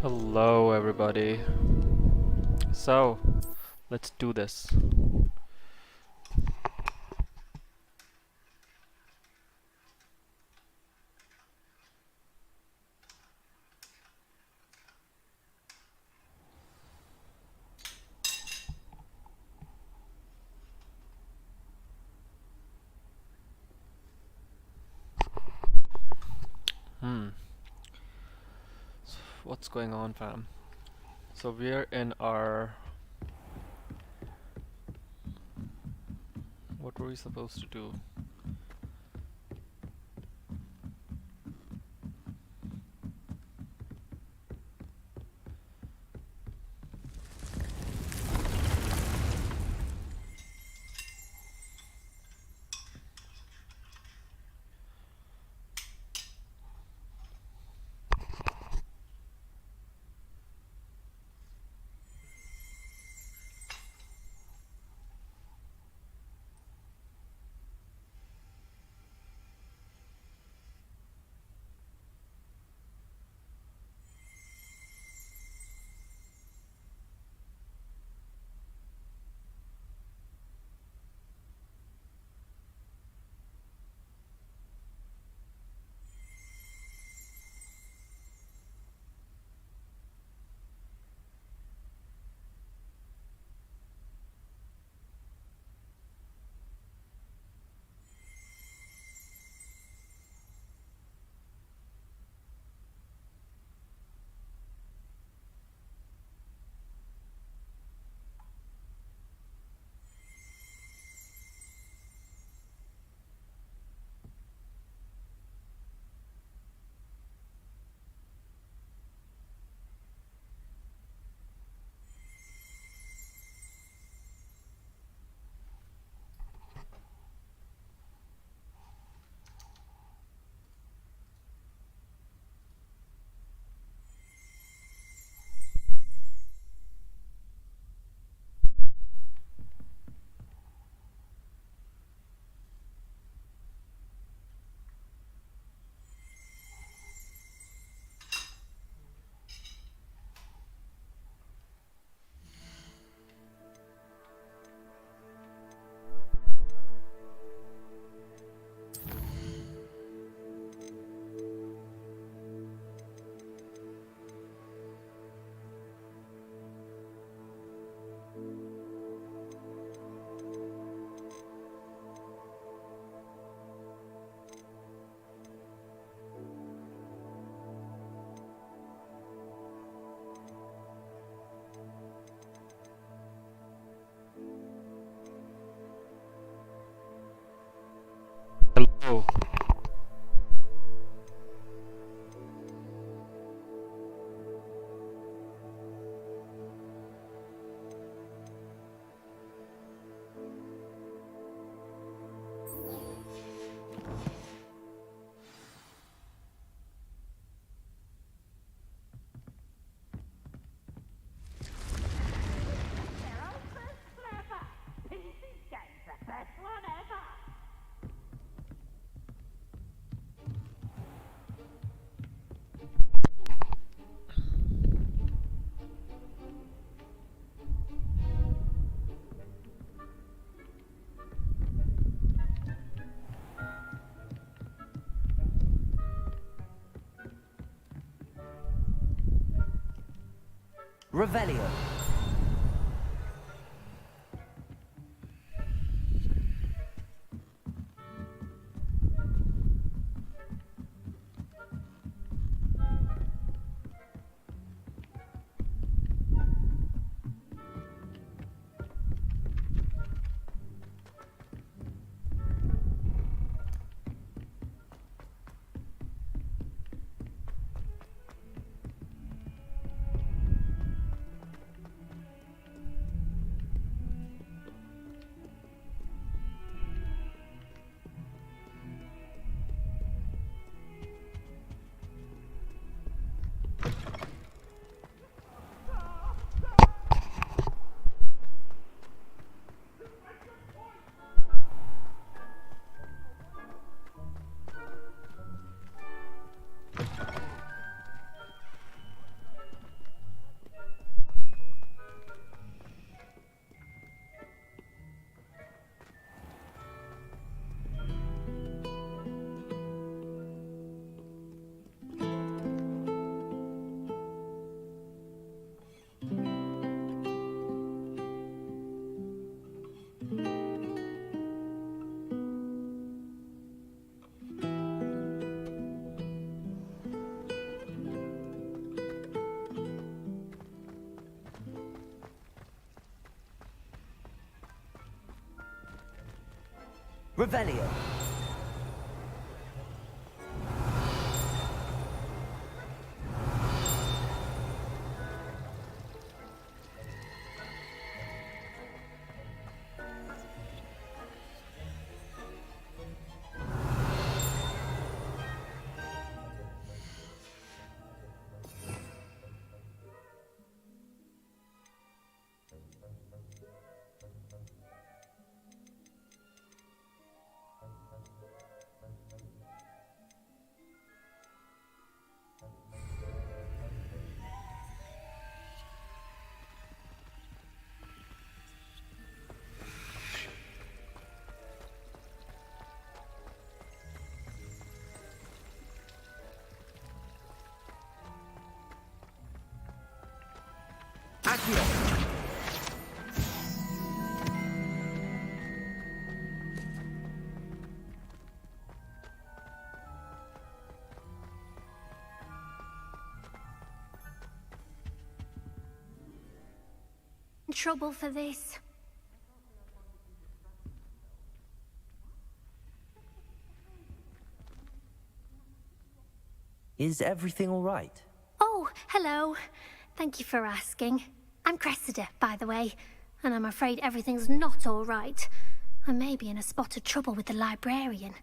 Hello, everybody. So, let's do this. Hmm. What's going on, fam? So we're in our... What were we supposed to do? Hello. Revelio. Revelio. Accio. Trouble for this. Is everything all right? Oh, hello. Thank you for asking. I'm Cressida, by the way, and I'm afraid everything's not all right. I may be in a spot of trouble with the librarian.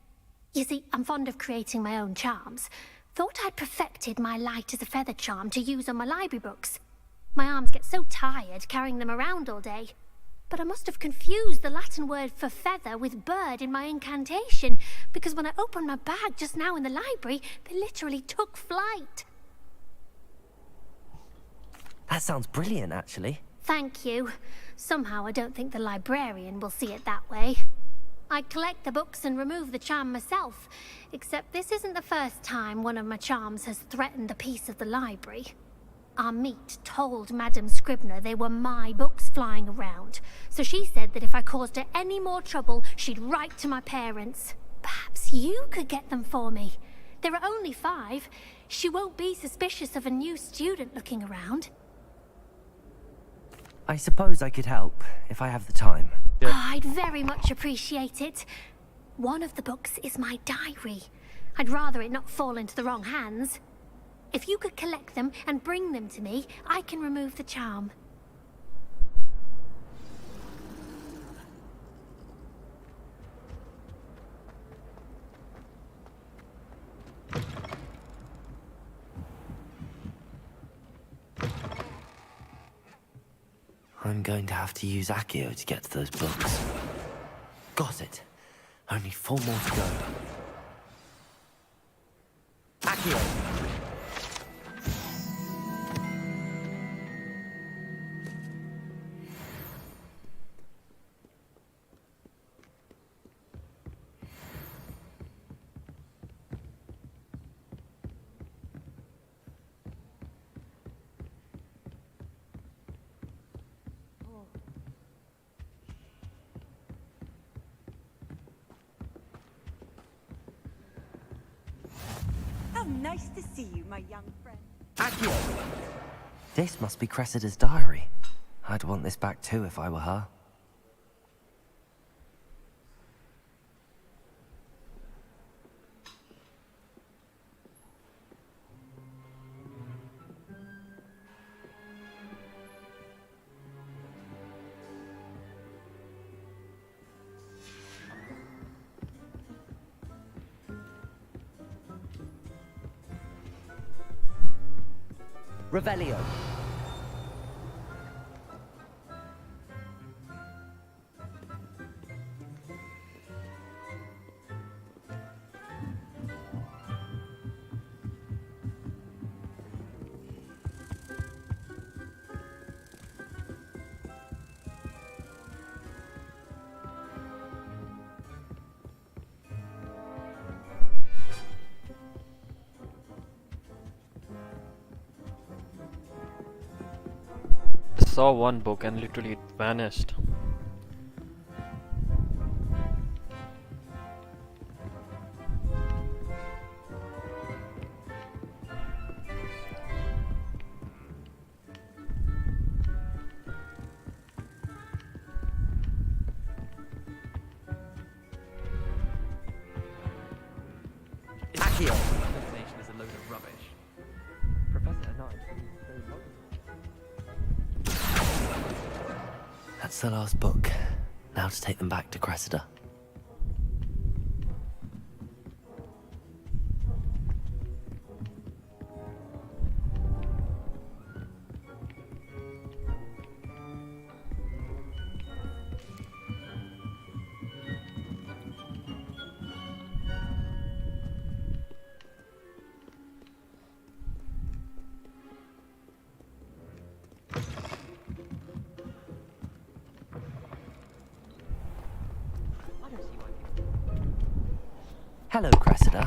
You see, I'm fond of creating my own charms. Thought I'd perfected my light as a feather charm to use on my library books. My arms get so tired carrying them around all day. But I must have confused the Latin word for feather with bird in my incantation, because when I opened my bag just now in the library, they literally took flight. That sounds brilliant, actually. Thank you. Somehow I don't think the librarian will see it that way. I collect the books and remove the charm myself, except this isn't the first time one of my charms has threatened the peace of the library. Our meet told Madame Scribner they were my books flying around, so she said that if I caused her any more trouble, she'd write to my parents. Perhaps you could get them for me. There are only 5. She won't be suspicious of a new student looking around. I suppose I could help, if I have the time. Yeah. Oh, I'd very much appreciate it. One of the books is my diary. I'd rather it not fall into the wrong hands. If you could collect them and bring them to me, I can remove the charm. I'm going to have to use Accio to get to those books. Got it. Only 4 more to go. Accio! How nice to see you, my young friend. Accio! This must be Cressida's diary. I'd want this back too if I were her. Revelio. I saw one book and literally it vanished. Accio. Information is a load of rubbish. Professor Knight is very logical. That's the last book. Now to take them back to Cressida. Hello, Cressida.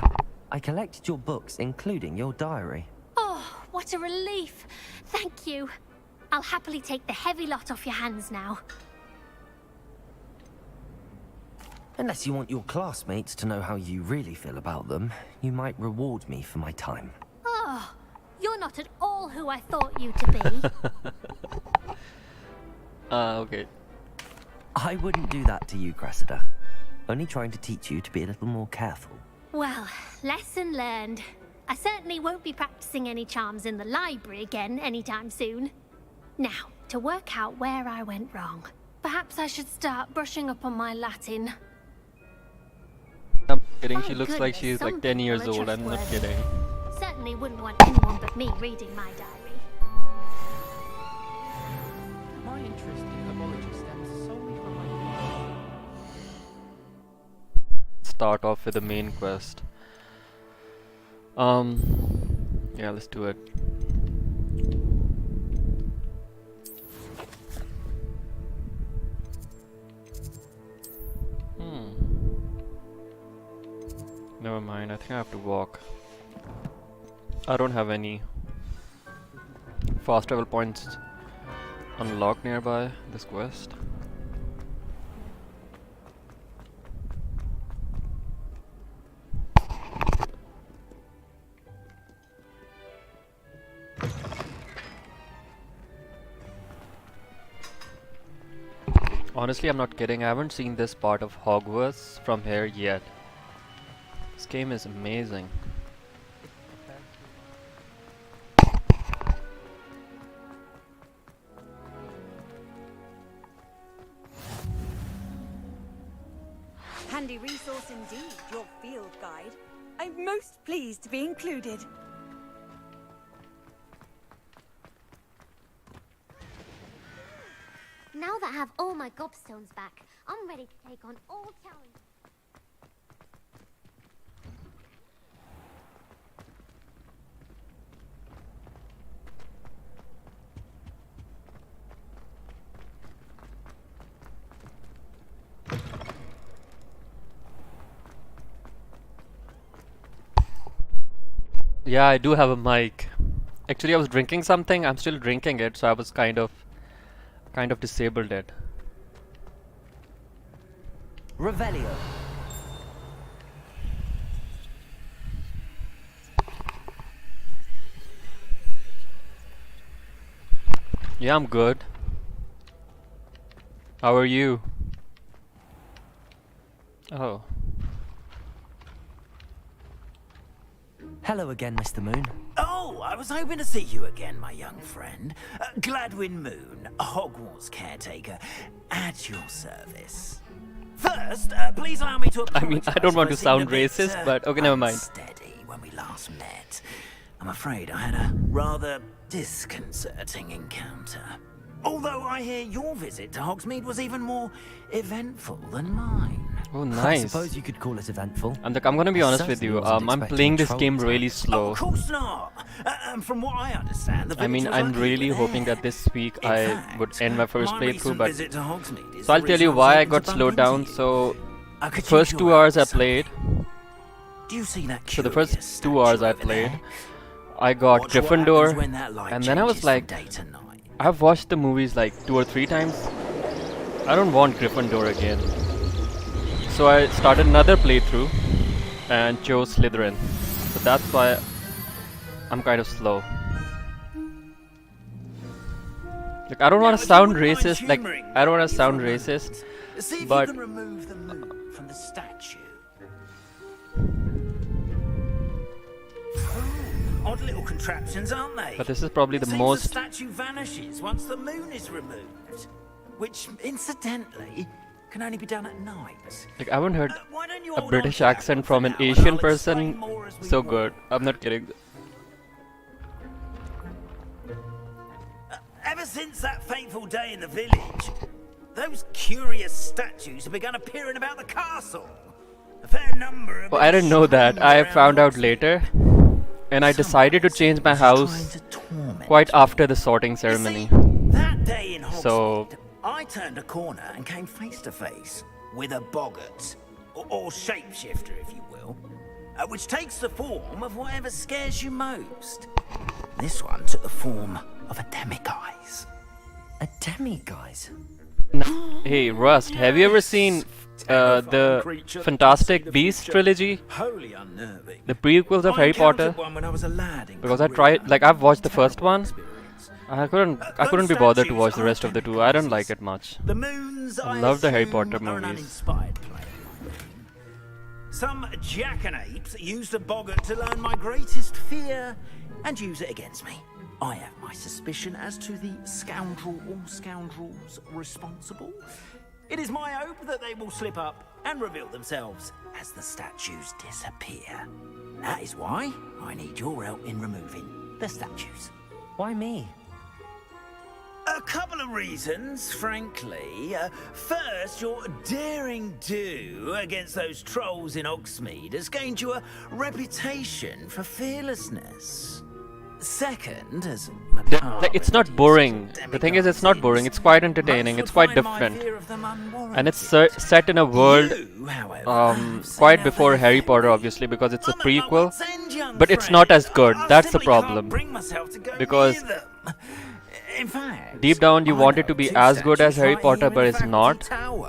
I collected your books, including your diary. Oh, what a relief. Thank you. I'll happily take the heavy lot off your hands now. Unless you want your classmates to know how you really feel about them, you might reward me for my time. Oh, you're not at all who I thought you to be. Okay. I wouldn't do that to you, Cressida. Only trying to teach you to be a little more careful. Well, lesson learned. I certainly won't be practicing any charms in the library again anytime soon. Now, to work out where I went wrong. Perhaps I should start brushing up on my Latin. I'm kidding. She Thank looks like goodness she's some like 10 years people are old. I'm not trustworthy. kidding. Certainly wouldn't want anyone but me reading my diary. My interest in herbology stems solely from my... Start off with the main quest. Yeah, let's do it. Never mind, I think I have to walk. I don't have any fast travel points unlocked nearby this quest. Honestly, I'm not kidding. I haven't seen this part of Hogwarts from here yet. This game is amazing. Handy resource indeed, your field guide. I'm most pleased to be included. Now that I have all my gobstones back, I'm ready to take on all challenges. Yeah, I do have a mic. Actually, I was drinking something. I'm still drinking it, so I was kind of disabled it. Revelio. Yeah, I'm good. How are you? Oh. Hello again, Mr. Moon. Oh, I was hoping to see you again, my young friend. Gladwin Moon, Hogwarts caretaker, at your service. First, please allow me to I mean, I don't want to apologise sound for seeming a bit, racist, but okay, never mind. unsteady when we last met. I'm afraid I had a rather disconcerting encounter. Although I hear your visit to Hogsmeade was even more eventful than mine. Oh, I nice. suppose you could call it eventful. I'm gonna be honest with Certainly you. wasn't I'm expecting playing this troll game really attacks. Oh, slow. of course not. And from what I understand, the I mean, village was I'm lucky really you were hoping there. that this week In I fact, would end my first my playthrough, recent but visit to Hogsmeade is so I'll the tell you result why I hoping to got bump slowed into down. you. So I could first use 2 your hours I help with played. something. Do you see that So the curious first 2 hours statue I over played, there? I got Watch what happens Gryffindor, when that light and then I was changes like, from day to night. I've watched the movies like 2 or 3 times. I don't want Gryffindor again. So I started another playthrough and chose Slytherin. So that's why I'm kind of slow. Like, I don't Now, want if to you sound wouldn't mind racist. Like, humouring I don't want me to sound for a racist. moment, see if but- you can remove the moon from the statue. odd little contraptions, aren't they? But this is probably the Seems most... the statue vanishes once the moon is removed, which, incidentally, can only be done at night. Like, I haven't heard Why don't you a hold British on to that accent one from for an now, and Asian I'll person explain more as we so walk. good. I'm not kidding. Ever since that fateful day in the village, those curious statues have begun appearing about the castle. A fair number of Well, I didn't know that. I found out later. And I decided to change my house quite after the sorting ceremony. That day in Hogsmeade, So- I turned a corner and came face to face with a boggart, or shapeshifter, if you will, which takes the form of whatever scares you most. This one took the form of a demiguise. A demiguise? Hey, Rust, have you ever seen the Fantastic Beasts trilogy? Wholly unnerving. The prequels of I Harry Potter? encountered one when I was a lad in Because I Korea. tried, like, I've watched the first one. Experience. I couldn't be bothered to watch the rest of the two. I don't like it much. The moons, I love the Harry assume, Potter are an movies. uninspired play. Some jackanapes used a boggart to learn my greatest fear and use it against me. I have my suspicion as to the scoundrel or scoundrels responsible. It is my hope that they will slip up and reveal themselves as the statues disappear. That is why I need your help in removing the statues. Why me? A couple of reasons, frankly. First, your daring do against those trolls in Hogsmeade has gained you a reputation for fearlessness. Second, as Like, it's not boring. The thing is, it's not boring. It's quite entertaining. It's quite different. And it's set in a world quite before Harry Potter, obviously, because it's a prequel. But it's not as good. That's the problem. Because in fact, deep down, you want it to be as good as Harry Potter, but it's not.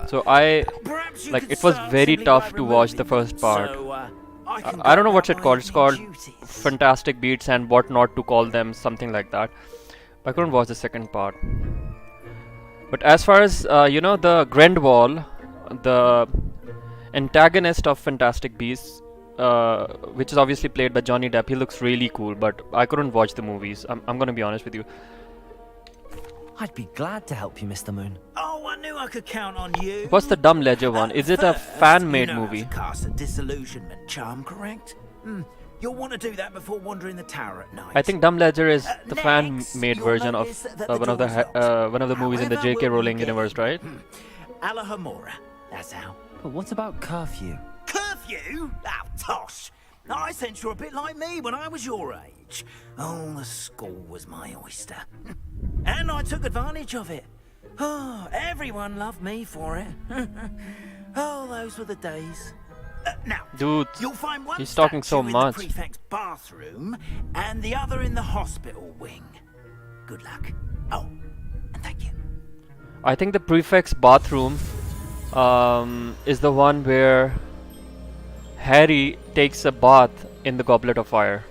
So it was very tough to watch the first part. I don't know what's it called. It's called Fantastic Beasts and what not to call them, something like that. I couldn't watch the second part. But as far as the Grindelwald, the antagonist of Fantastic Beasts, which is obviously played by Johnny Depp, he looks really cool. But I couldn't watch the movies. I'm gonna be honest with you. I'd be glad to help you, Mr. Moon. Oh, I knew I could count on you. What's the Dumb Ledger one? Is it a fan-made movie? You know how to cast a disillusionment charm, correct? You'll want to do that before wandering the tower at night. I think Dumb Ledger is the Next, fan-made you'll version of notice that the one of doors the are one of the movies in the However J.K. will Rowling you get universe, it? right? Alahomora. That's how. But what about curfew? Curfew? Oh, tosh. I sense you're a bit like me when I was your age. Oh, the school was my oyster. And I took advantage of it. Oh, everyone loved me for it. Oh, those were the days. Now, Dude, you'll find one he's talking so statue much. in the prefect's bathroom and the other in the hospital wing. Good luck. Oh, and thank you. I think the prefect's bathroom is the one where Harry takes a bath in the Goblet of Fire.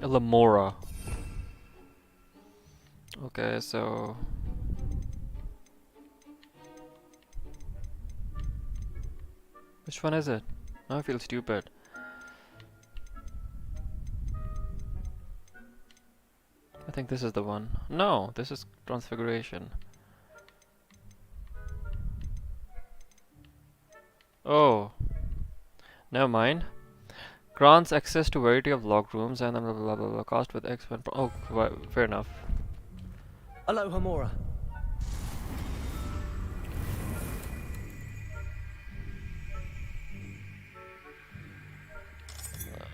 Lamora. Okay, so which one is it? I feel stupid. I think this is the one. No, this is Transfiguration. Oh, never mind. Grants access to variety of locked rooms and blah blah blah blah. Cost with X when. Oh, fair enough. Alohomora.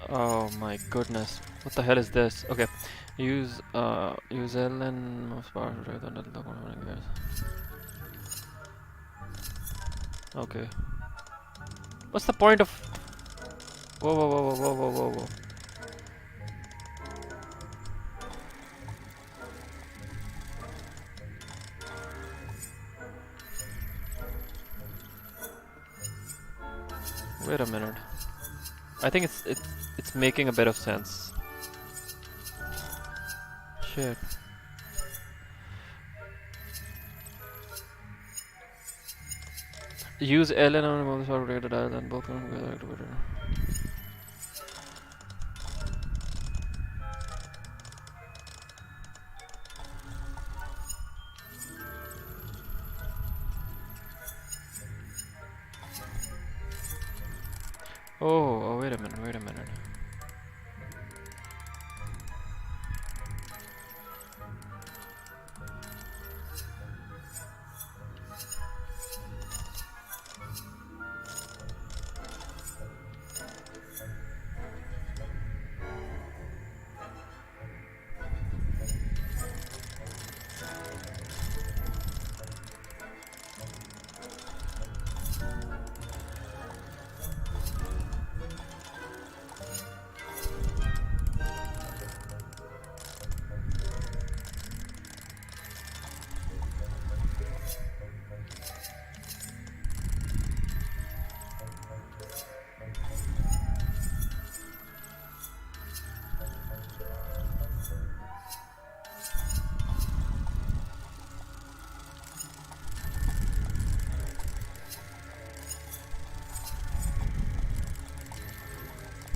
Oh my goodness, what the hell is this? Okay, use Ellen most powerful. Okay, what's the point of? Whoa whoa whoa whoa whoa whoa whoa! Wait a minute. I think it's making a bit of sense. Shit. Use L and on mouse or rated dial and both on activated. Oh, wait a minute, wait a minute.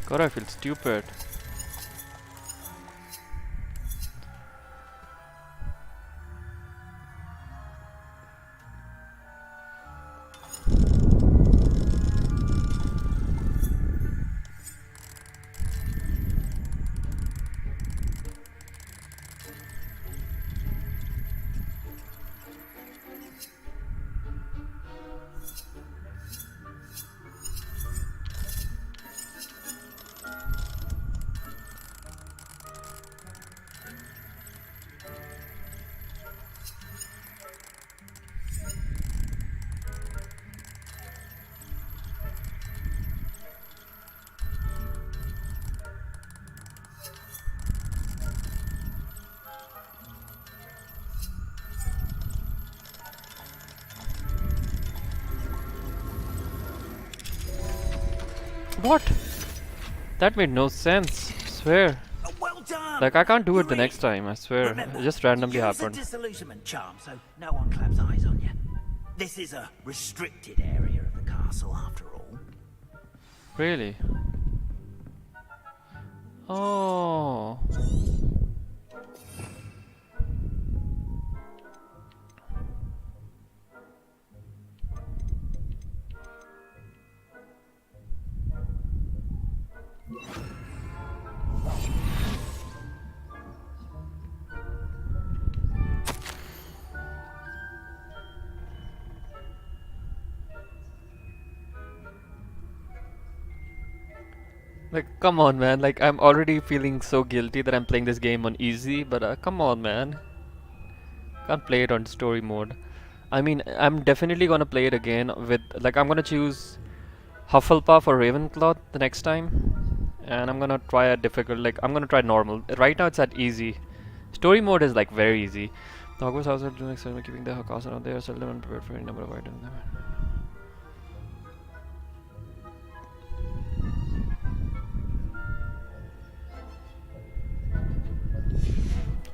God, I feel stupid. What? That made no sense. I swear. Well done. Like I can't do it the Yuri, next time. I swear. remember, It just randomly use happened. a disillusionment charm so no one claps eyes on you. This is a restricted area of the castle, after all. Really? Oh. Like, come on, man. Like, I'm already feeling so guilty that I'm playing this game on easy, but come on, man. Can't play it on story mode. I mean, I'm definitely gonna play it again with, like, I'm gonna choose Hufflepuff or Ravenclaw the next time. And I'm gonna try a difficult, like, I'm gonna try normal. Right now it's at easy. Story mode is, like, very easy. The Hogwarts house are doing experiment, keeping the castle out there, seldom unprepared for any number of items.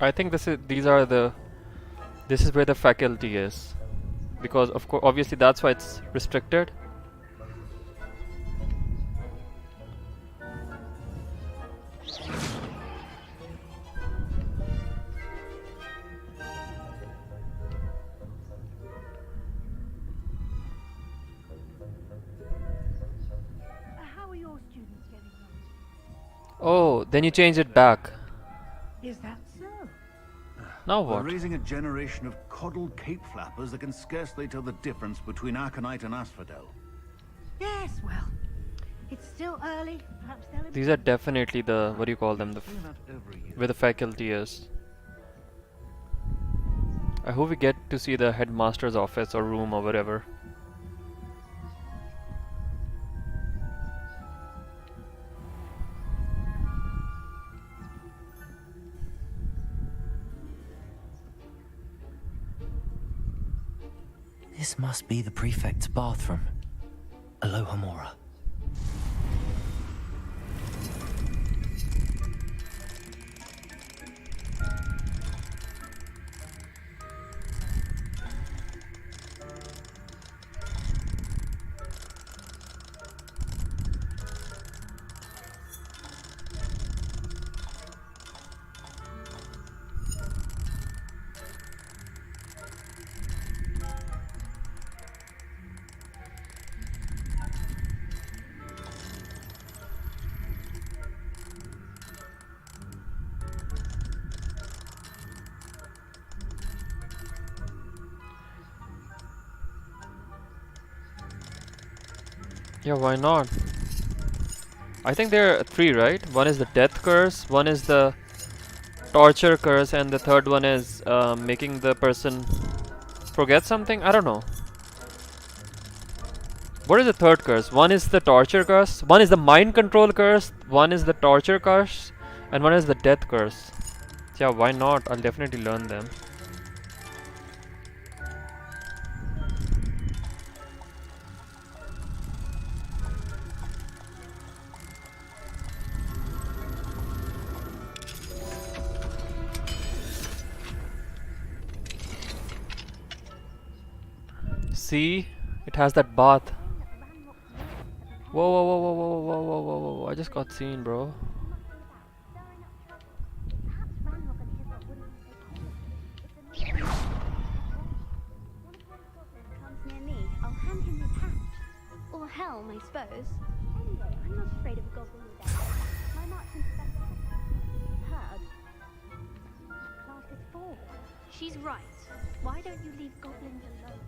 I think this is where the faculty is, because of course obviously that's why it's restricted. How are your students getting on? Oh, then you change it back. Is that so? Now We're what? raising a generation of coddled cape flappers that can scarcely tell the difference between aconite and asphodel. Yes, well, it's still early. Perhaps they'll These are definitely the, what do you call them, the Doing that every year. where the faculty is. I hope we get to see the headmaster's office or room or whatever. This must be the prefect's bathroom. Alohomora. Yeah, why not? I think there are three, right? One is the death curse, one is the torture curse, and the third one is making the person forget something. I don't know. What is the third curse? One is the torture curse, one is the mind control curse, one is the torture curse, and one is the death curse. Yeah, why not? I'll definitely learn them. See? It has that bath. Whoa, whoa, whoa, whoa, whoa, whoa, whoa, whoa, whoa, whoa. I just got seen, bro. Comes near me, I'll hand him his hat. Or helm, I suppose. Anyway, I'm not afraid of a goblin with that. My marksman professor heard. Class is 4. She's right. Why don't you leave goblins alone?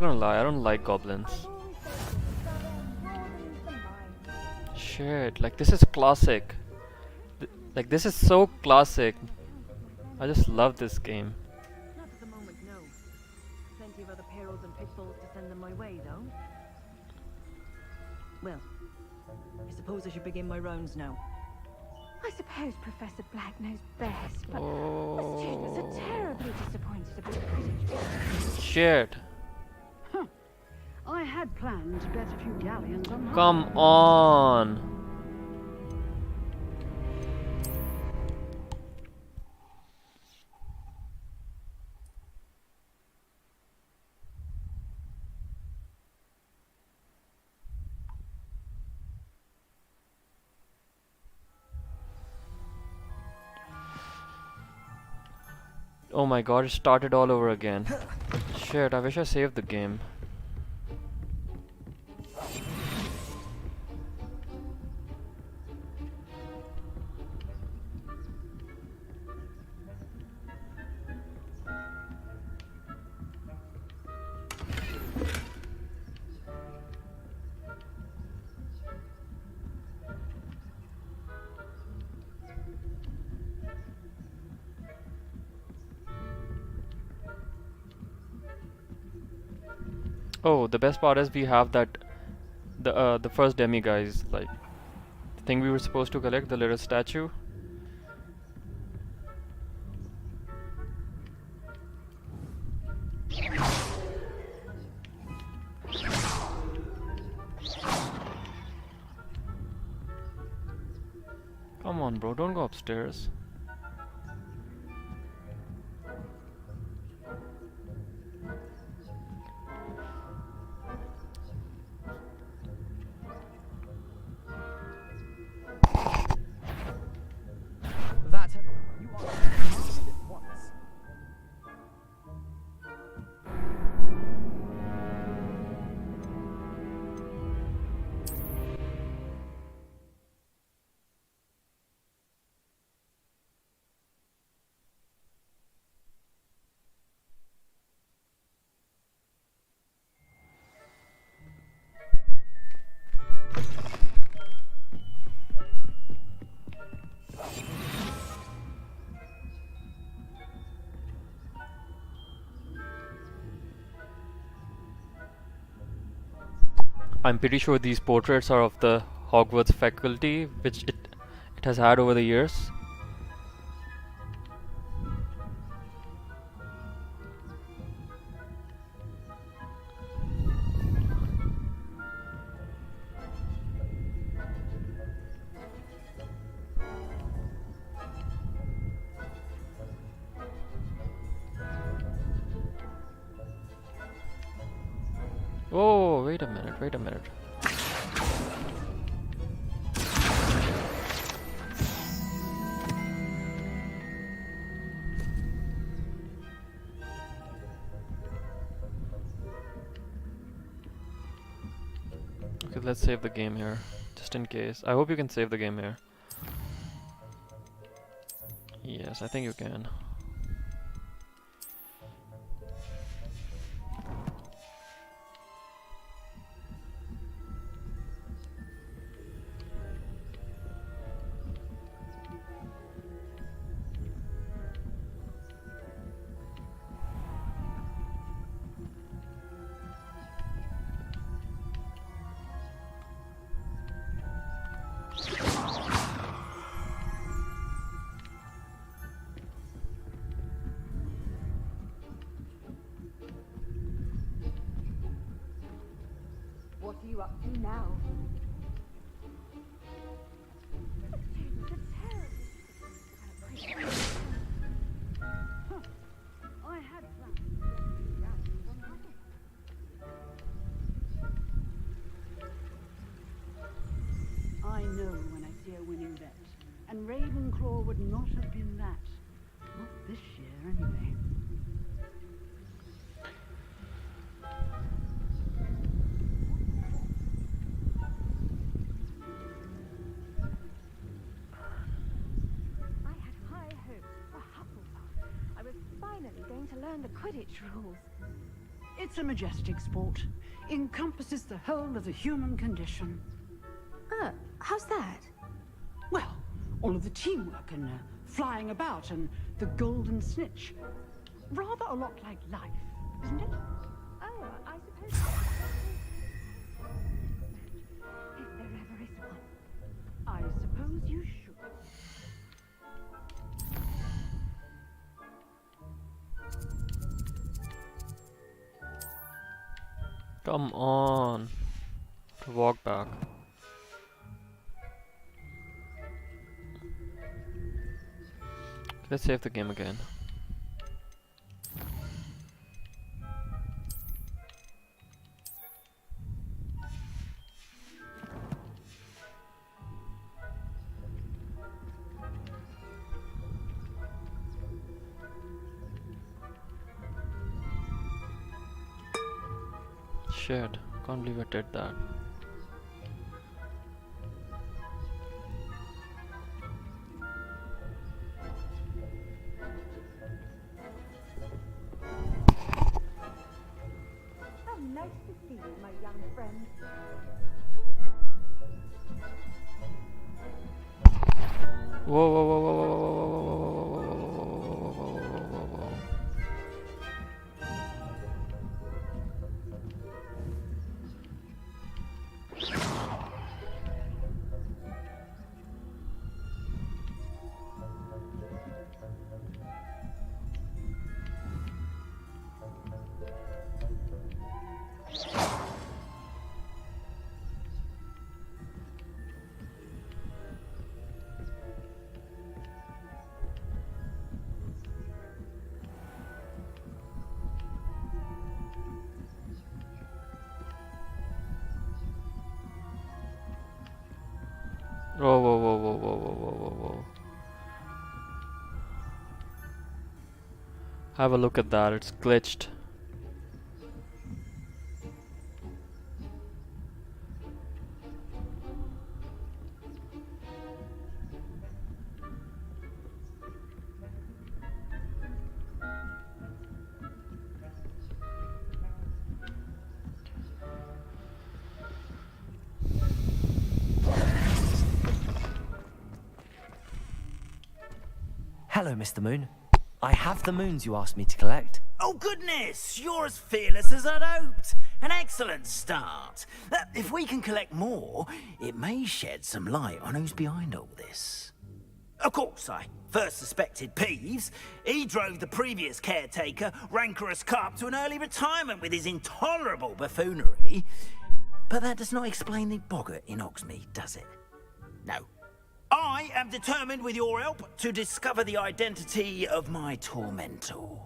I'm not gonna lie, I don't like goblins. Shit, like this is classic. Like this is so classic. I just love this game. Not at the moment, no. Plenty of other perils and pitfalls to send them my way, though. Well, I suppose I should begin my rounds now. I suppose Professor Black knows best, but the students are terribly disappointed about the Quidditch. Shit. I had planned to bet a few galleons on Come on. Oh my god, it started all over again. Shit, I wish I saved the game. Oh, the best part is we have that the first demi guys, like the thing we were supposed to collect, the little statue. Come on, bro, don't go upstairs. That you are at once. I'm pretty sure these portraits are of the Hogwarts faculty, which it has had over the years. Oh, wait a minute, wait a minute. Okay, let's save the game here, just in case. I hope you can save the game here. Yes, I think you can. What are you up to now? I had plans. I know when I see a winning bet, and Ravenclaw would not have been that. Not this year, anyway. I had high hopes for Hufflepuff. I was finally going to learn the Quidditch rules. It's a majestic sport. Encompasses the whole of the human condition. How's that? Well, all of the teamwork and flying about and the golden snitch. Rather a lot like life, isn't it? Oh, I suppose. If there ever is one. I suppose you should. Come on. Walk back. Let's save the game again. Shit, can't believe I did that. How nice to see you, my young friend. Whoa, whoa, whoa, whoa, whoa, whoa, whoa, whoa, whoa, whoa, whoa, whoa, whoa, whoa. Whoa, whoa, whoa, whoa, whoa, whoa, whoa, whoa, whoa. Have a look at that, it's glitched. Hello, Mr. Moon. I have the moons you asked me to collect. Oh goodness, you're as fearless as I'd hoped. An excellent start. If we can collect more, it may shed some light on who's behind all this. Of course, I first suspected Peeves. He drove the previous caretaker, Rancorous Carp, to an early retirement with his intolerable buffoonery. But that does not explain the boggart in Hogsmeade, does it? No. I am determined, with your help, to discover the identity of my tormentor.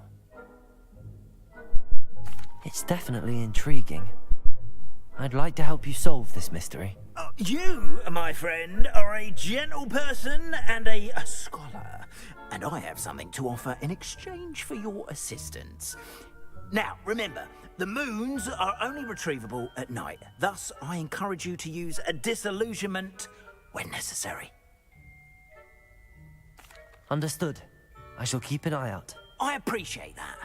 It's definitely intriguing. I'd like to help you solve this mystery. You, my friend, are a gentle person and a scholar, and I have something to offer in exchange for your assistance. Now, remember, the moons are only retrievable at night. Thus, I encourage you to use a disillusionment when necessary. Understood. I shall keep an eye out. I appreciate that.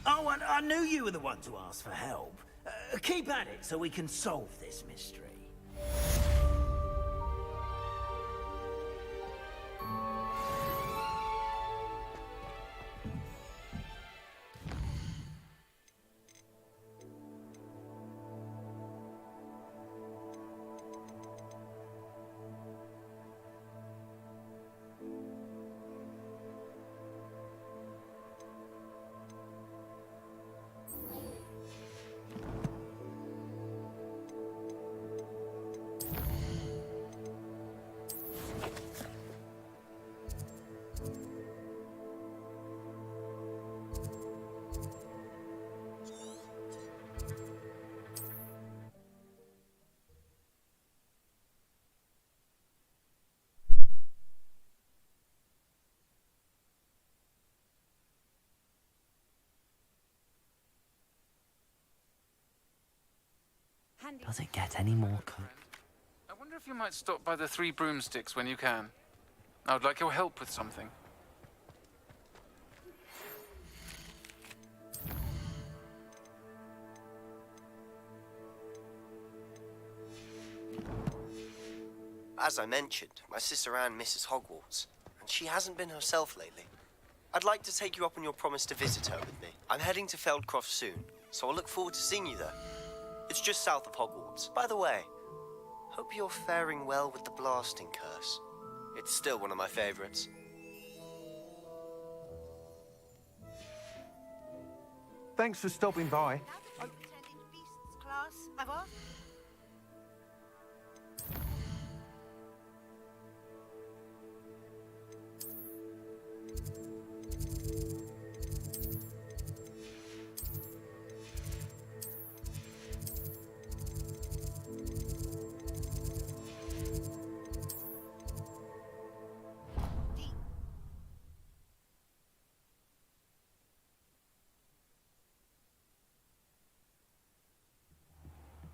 Oh, and I knew you were the one to ask for help. Keep at it so we can solve this mystery. Does it get any more I wonder if you might stop by the Three Broomsticks when you can. I would like your help with something. As I mentioned, my sister Anne misses Hogwarts, and she hasn't been herself lately. I'd like to take you up on your promise to visit her with me. I'm heading to Feldcroft soon, so I'll look forward to seeing you there. It's just south of Hogwarts. By the way, hope you're faring well with the blasting curse. It's still one of my favorites. Thanks for stopping by.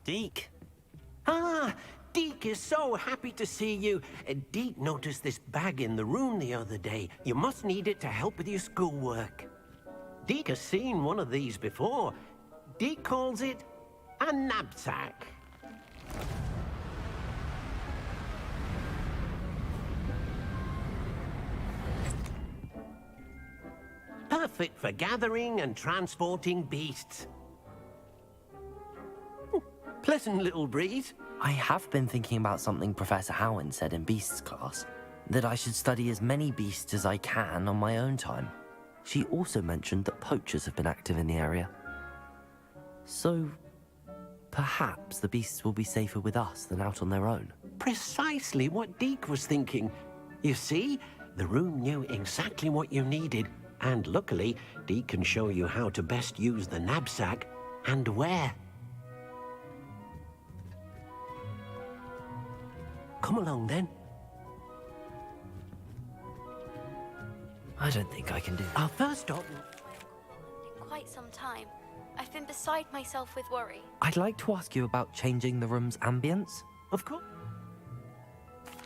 Deke. Ah, Deke is so happy to see you. Deke noticed this bag in the room the other day. You must need it to help with your schoolwork. Deke has seen one of these before. Deke calls it a knapsack. Perfect for gathering and transporting beasts. Pleasant little breeze. I have been thinking about something Professor Howin said in Beasts class, that I should study as many beasts as I can on my own time. She also mentioned that poachers have been active in the area. So, perhaps the beasts will be safer with us than out on their own. Precisely what Deke was thinking. You see, the room knew exactly what you needed, and luckily, Deke can show you how to best use the knapsack and where. Come along, then. I don't think I can do that. Our first stop... In quite some time. I've been beside myself with worry. I'd like to ask you about changing the room's ambience. Of course.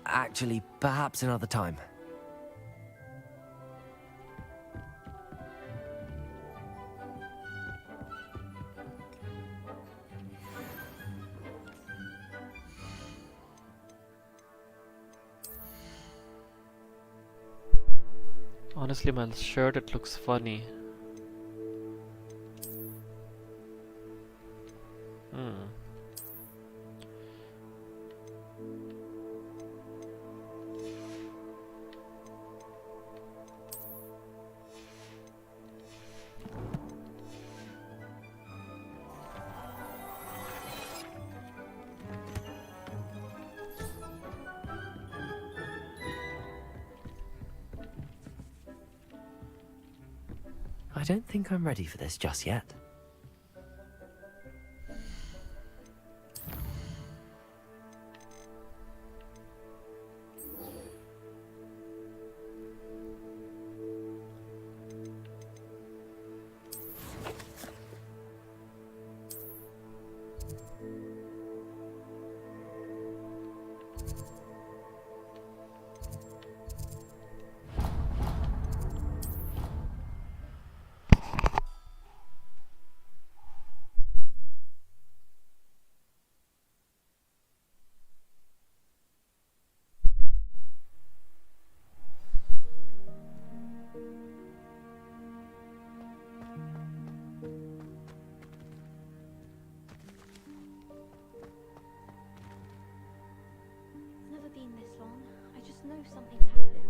Actually, perhaps another time. Honestly, my shirt, it looks funny. I don't think I'm ready for this just yet. something's happened.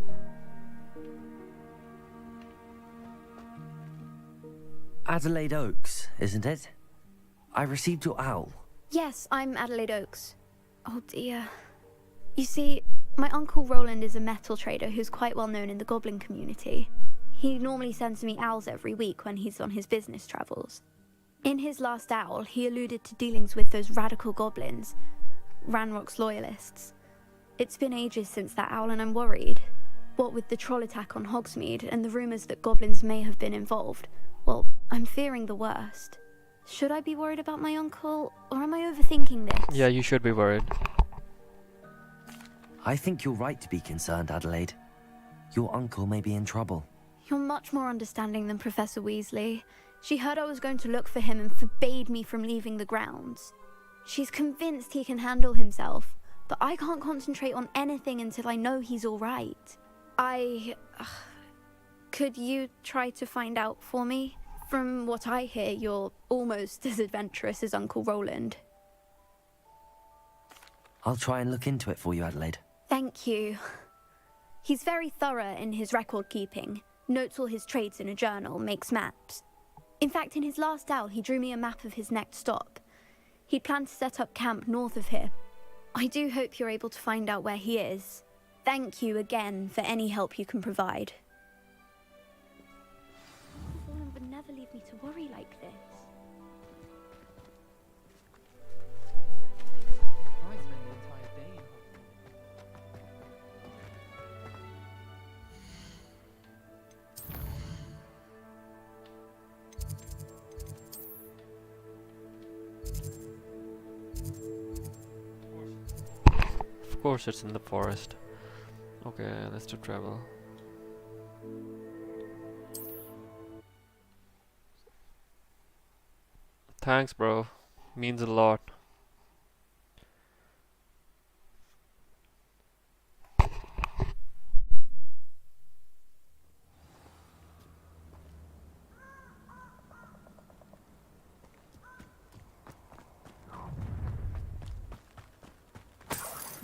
Adelaide Oaks, isn't it? I received your owl. Yes, I'm Adelaide Oaks. Oh dear. You see, my uncle Roland is a metal trader who's quite well known in the goblin community. He normally sends me owls every week when he's on his business travels. In his last owl, he alluded to dealings with those radical goblins, Ranrock's loyalists. It's been ages since that owl and I'm worried. What with the troll attack on Hogsmeade and the rumours that goblins may have been involved, well, I'm fearing the worst. Should I be worried about my uncle, or am I overthinking this? Yeah, you should be worried. I think you're right to be concerned, Adelaide. Your uncle may be in trouble. You're much more understanding than Professor Weasley. She heard I was going to look for him and forbade me from leaving the grounds. She's convinced he can handle himself, but I can't concentrate on anything until I know he's all right. Could you try to find out for me? From what I hear, you're almost as adventurous as Uncle Roland. I'll try and look into it for you, Adelaide. Thank you. He's very thorough in his record keeping, notes all his trades in a journal, makes maps. In fact, in his last owl, he drew me a map of his next stop. He planned to set up camp north of here. I do hope you're able to find out where he is. Thank you again for any help you can provide. Roland would never leave me to worry like this. I spend the entire day in Of course it's in the forest. Okay, let's do travel. Thanks, bro. Means a lot.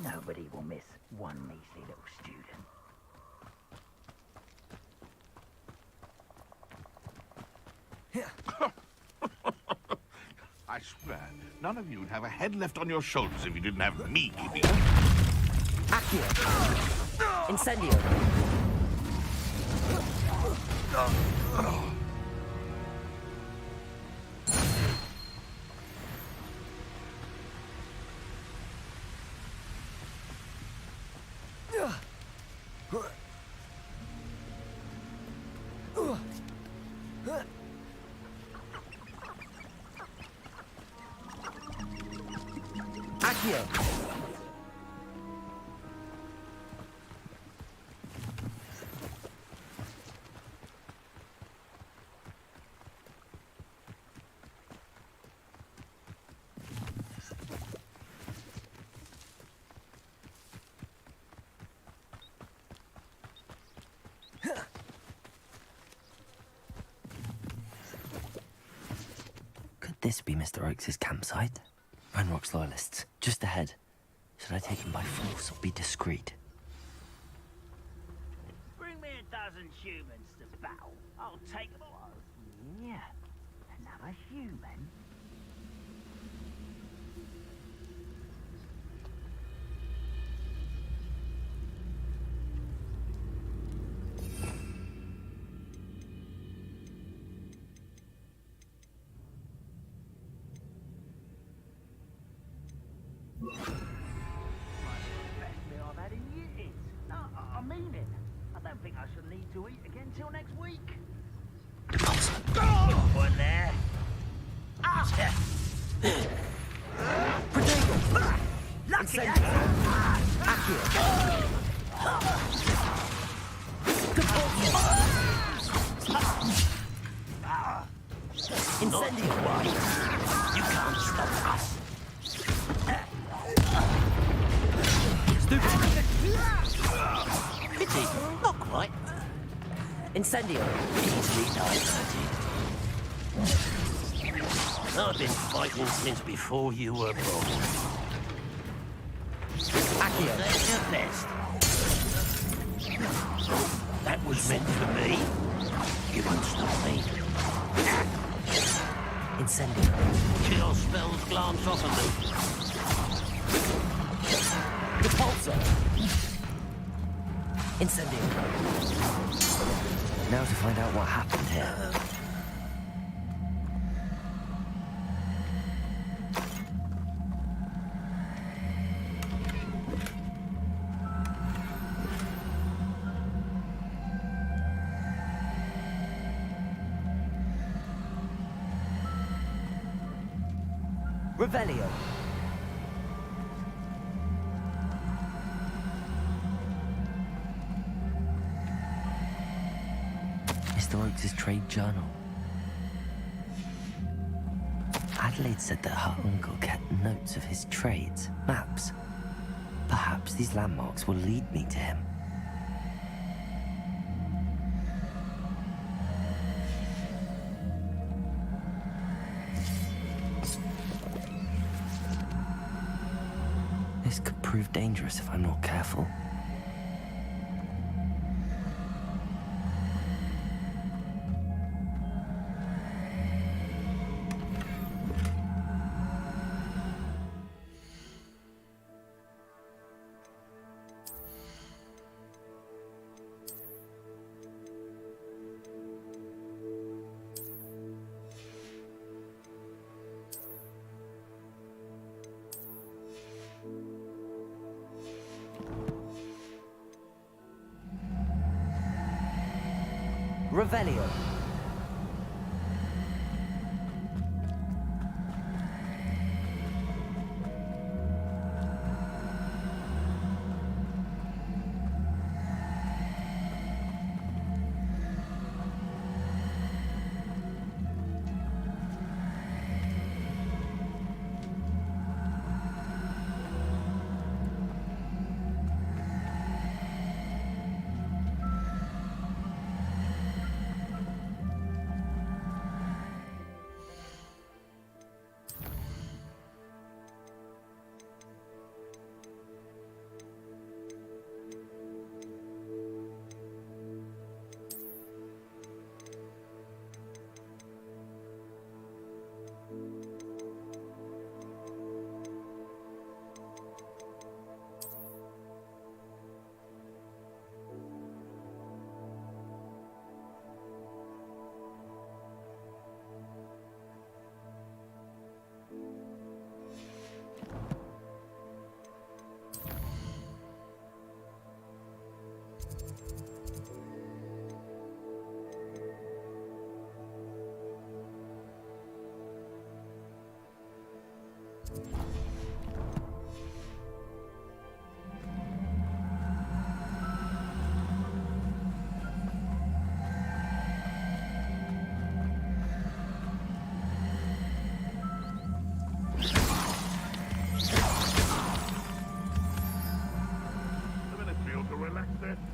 Nobody will miss one measly little student. I swear, none of you'd have a head left on your shoulders if you didn't have me keeping Accio! Incendio! Accio! Could this be Mr. Oakes' campsite? Ranrock's loyalists, just ahead. Should I take him by force or be discreet? Bring me 12 humans to battle. I'll take them all. Yeah, another human. Best meal I've had in years. No, I mean it. I don't think I shall need to eat again till next week. Oh, one there. Ah! Potato! Lucky Incendio! You can't stop us. Stupid! Pity, not quite. Incendio! Easily diverted. I've been fighting since before you were born. Accio! That's your best. Incendio. Chill spells glance off of them. Repulsor. Incendio. Now to find out what happened here. Revelio. Mr. Oakes' trade journal. Adelaide said that her uncle kept notes of his trades, maps. Perhaps these landmarks will lead me to him. This could prove dangerous if I'm not careful. Revelio.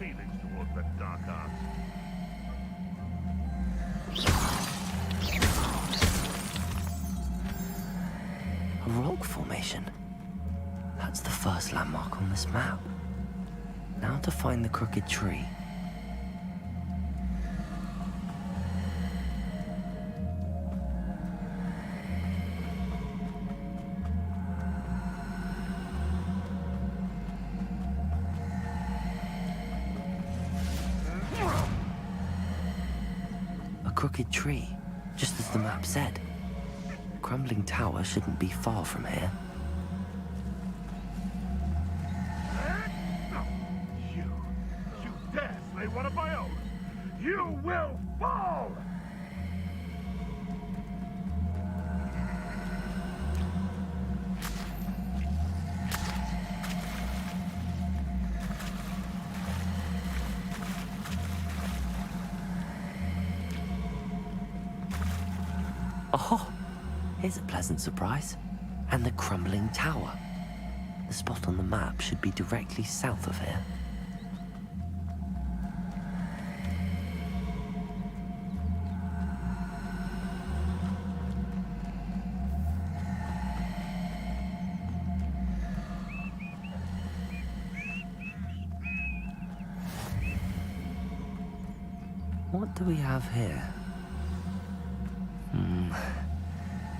feelings towards that dark art. A rock formation. That's the first landmark on this map. Now to find the crooked tree. A crooked tree, just as the map said. The crumbling tower shouldn't be far from here. You dare slay one of my own! You will fall! Oh, here's a pleasant surprise. And the crumbling tower. The spot on the map should be directly south of here. What do we have here?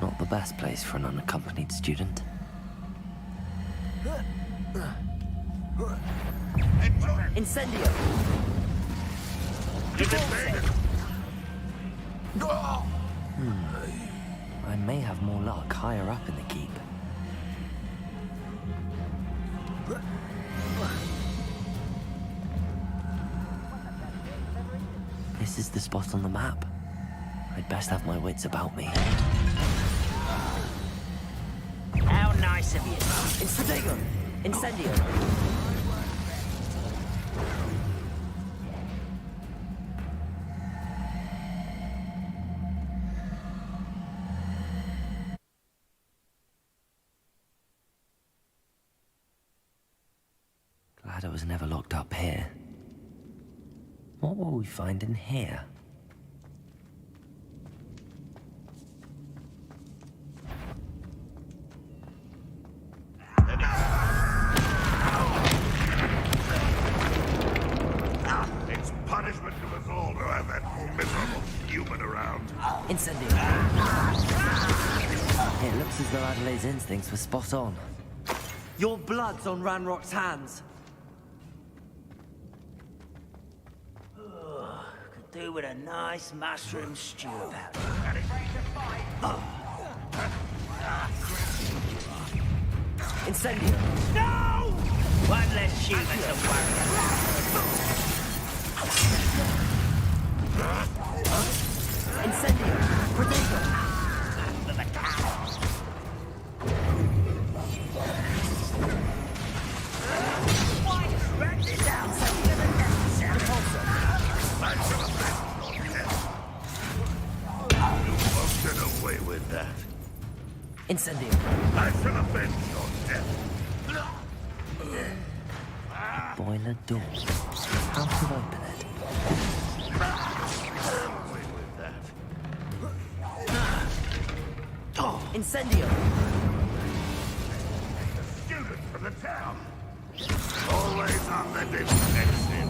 Not the best place for an unaccompanied student. Incendio! I may have more luck higher up in the keep. This is the spot on the map. I'd best have my wits about me. How nice of you. Incendio! Incendio! Glad I was never locked up here. What will we find in here? It's punishment to us all to have that miserable human around. Incendio! It looks as though Adelaide's instincts were spot on. Your blood's on Ranrock's hands. Could do with a nice mushroom stew. Incendio! No! One less human to worry about. Incendio! Protego! Away with that. Incendio! I shall avenge your death. Boiler door. How to open it? Away with that. Incendio! Student from the town. Always on the defensive.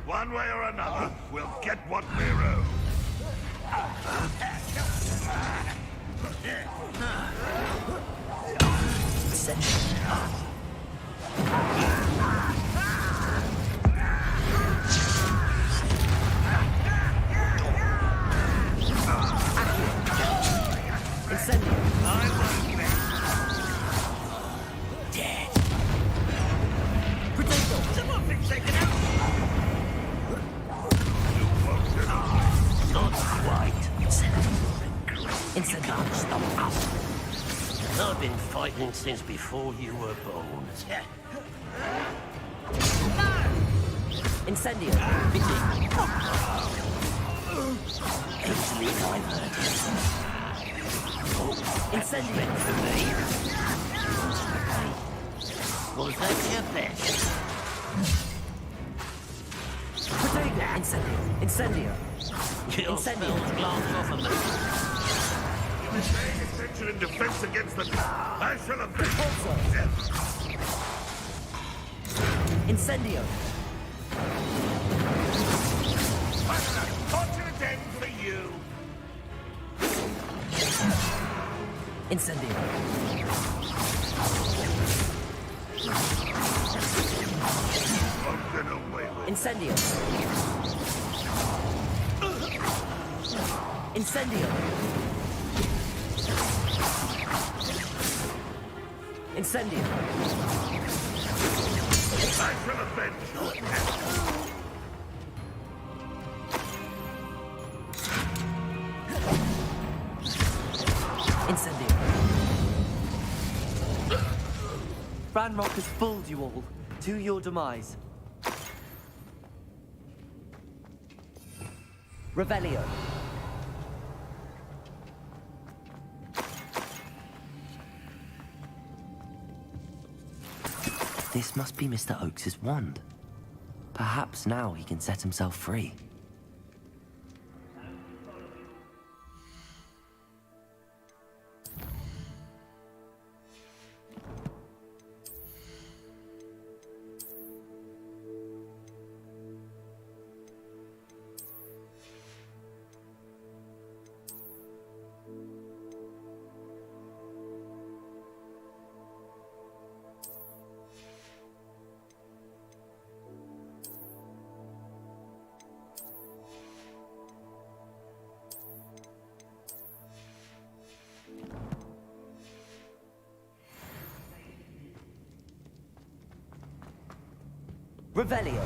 One way or another, we'll get what we're owed. Dead. Potato! Someone fix that out! Not quite. You can't stop us. I've been fighting since before you were born. Incendio! Easily diverted. Incendio! For me. Was that your best? Protego! Incendio! Incendio! Your spell's glanced off of me. You've been paying attention in defense against the... I shall avenge your death. Incendio! What an unfortunate end for you. Incendio! Incendio! Incendio! Incendio! I shall avenge your death. Incendio. Ranrock has fooled you all. To your demise. Revelio. This must be Mr. Oakes's wand. Perhaps now he can set himself free. Revelio.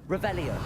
Revelio.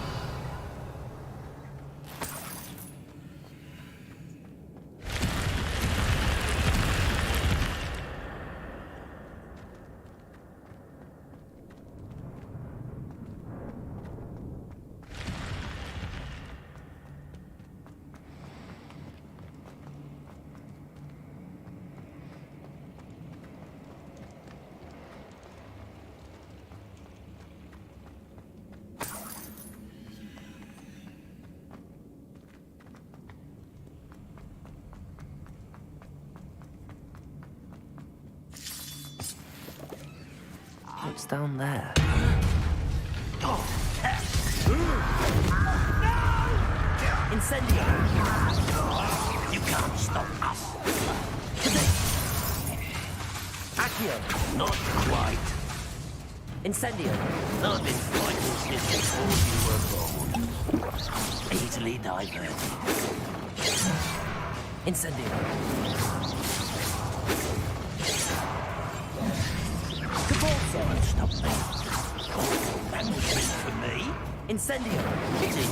What's down there? Incendio! You can't stop us. Accio! Not quite. Incendio! I've been fighting since before you were born. Easily diverted. Incendio! Don't stop me. That was meant for me. Incendio! Is it?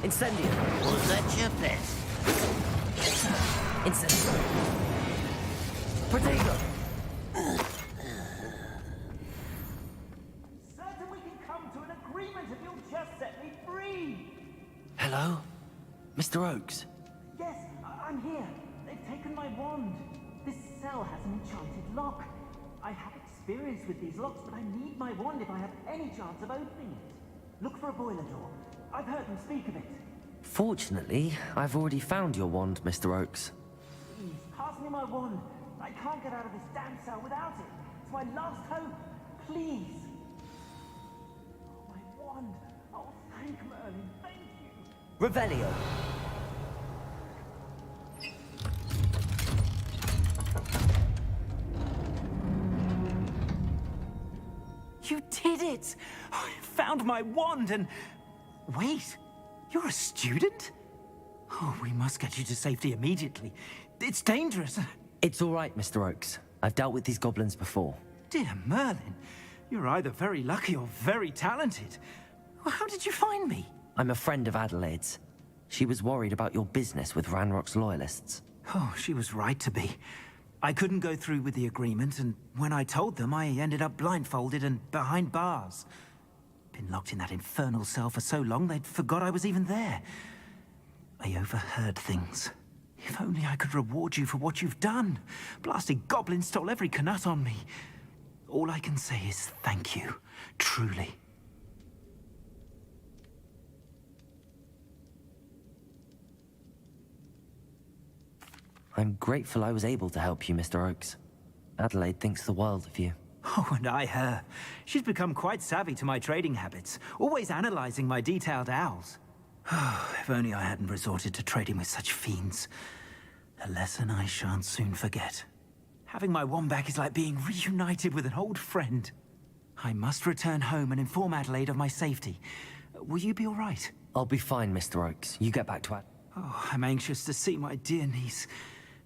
Incendio! Was that your best? Incendio! Protego! Certain we can come to an agreement if you'll just set me free. Hello? Mr. Oakes? Yes, I'm here. They've taken my wand. This cell has an enchanted lock. I have experience with these locks, but I need my wand if I have any chance of opening it. Look for a boiler door. I've heard them speak of it. Fortunately, I've already found your wand, Mr. Oakes. Please, pass me my wand. I can't get out of this damn cell without it. It's my last hope. Please. Oh, my wand. Oh, thank Merlin. Thank you. Revelio! You did it! I found my wand and... Wait, you're a student? Oh, we must get you to safety immediately. It's dangerous. It's all right, Mr. Oakes. I've dealt with these goblins before. Dear Merlin, you're either very lucky or very talented. How did you find me? I'm a friend of Adelaide's. She was worried about your business with Ranrock's loyalists. Oh, she was right to be. I couldn't go through with the agreement, and when I told them, I ended up blindfolded and behind bars. Been locked in that infernal cell for so long, they'd forgot I was even there. I overheard things. If only I could reward you for what you've done. Blasted goblins stole every canut on me. All I can say is thank you, truly. I'm grateful I was able to help you, Mr. Oakes. Adelaide thinks the world of you. Oh, and I her. She's become quite savvy to my trading habits, always analyzing my detailed owls. If only I hadn't resorted to trading with such fiends. A lesson I shan't soon forget. Having my wand back is like being reunited with an old friend. I must return home and inform Adelaide of my safety. Will you be all right? I'll be fine, Mr. Oakes. You get back to Oh, I'm anxious to see my dear niece.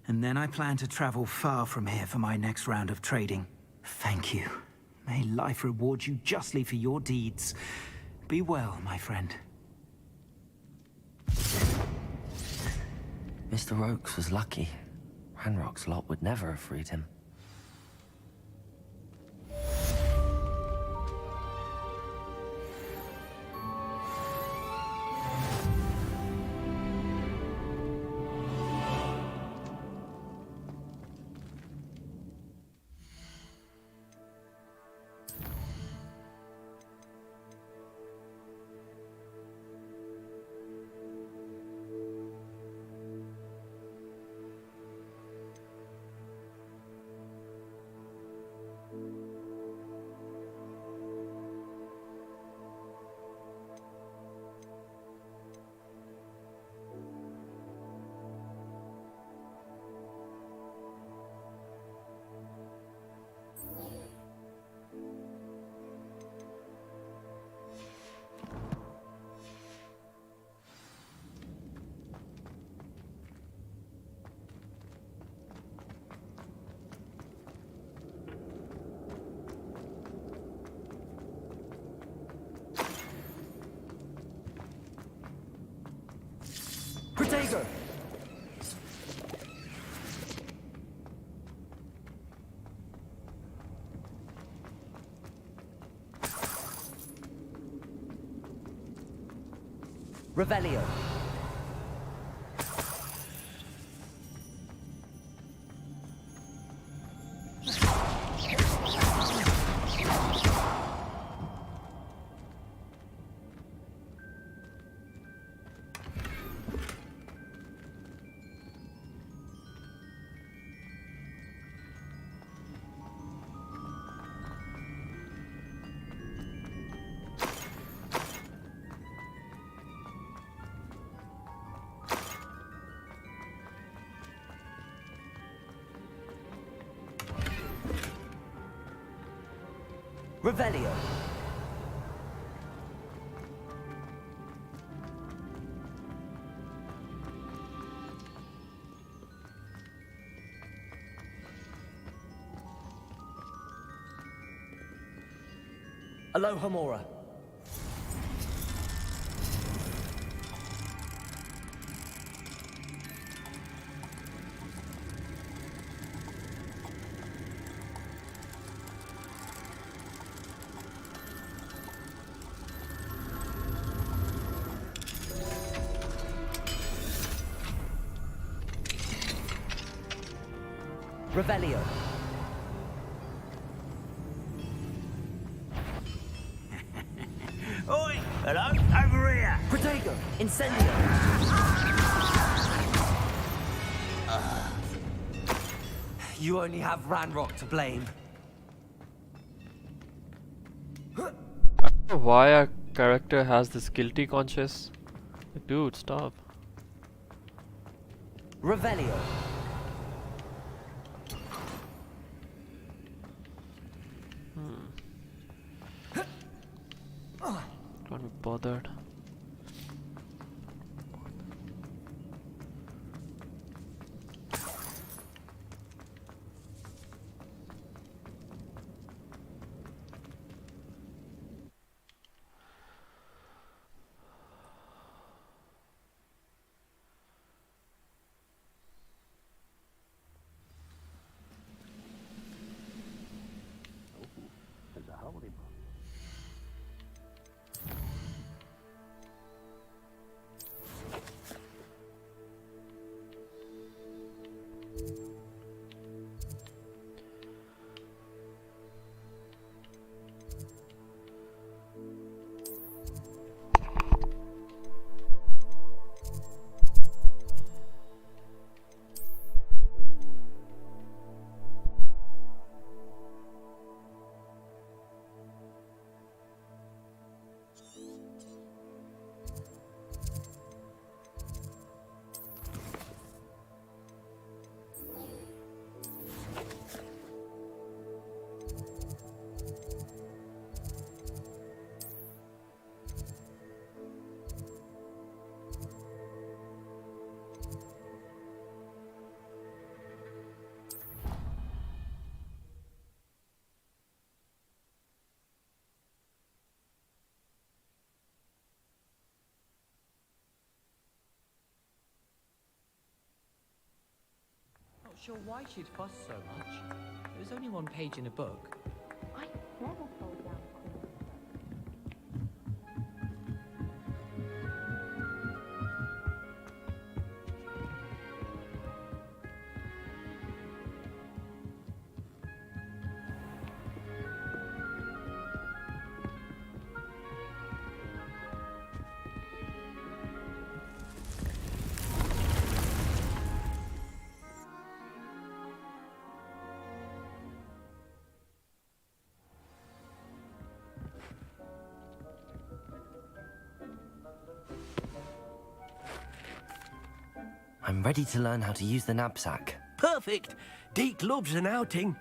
And then I plan to travel far from here for my next round of trading. Thank you. May life reward you justly for your deeds. Be well, my friend. Mr. Oakes was lucky. Ranrock's lot would never have freed him. Protego! Revelio. Revelio. Alohomora. Revelio. Oi! Hello? Over here! Protego. Incendio. You only have Ranrock to blame. I don't know why a character has this guilty conscience. Like, dude, stop. Revelio. Can't be bothered. sure why she'd fuss so much. It was only one page in a book. I never fall down Queen. I'm ready to learn how to use the knapsack. Perfect! Deke loves an outing.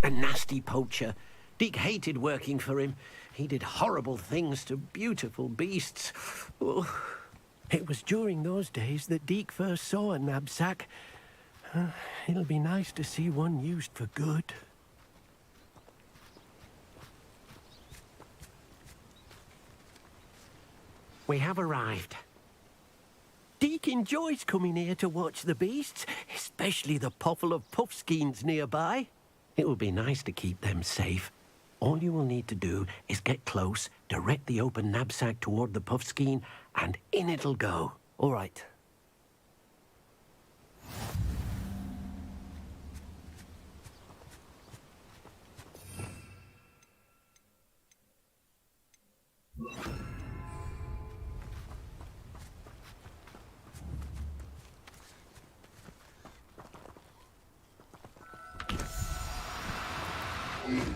A nasty poacher. Deke hated working for him. He did horrible things to beautiful beasts. Oh, it was during those days that Deke first saw a knapsack. It'll be nice to see one used for good. We have arrived. Deke enjoys coming here to watch the beasts, especially the puffle of puffskeins nearby. It will be nice to keep them safe. All you will need to do is get close, direct the open knapsack toward the puffskein, and in it'll go. All right.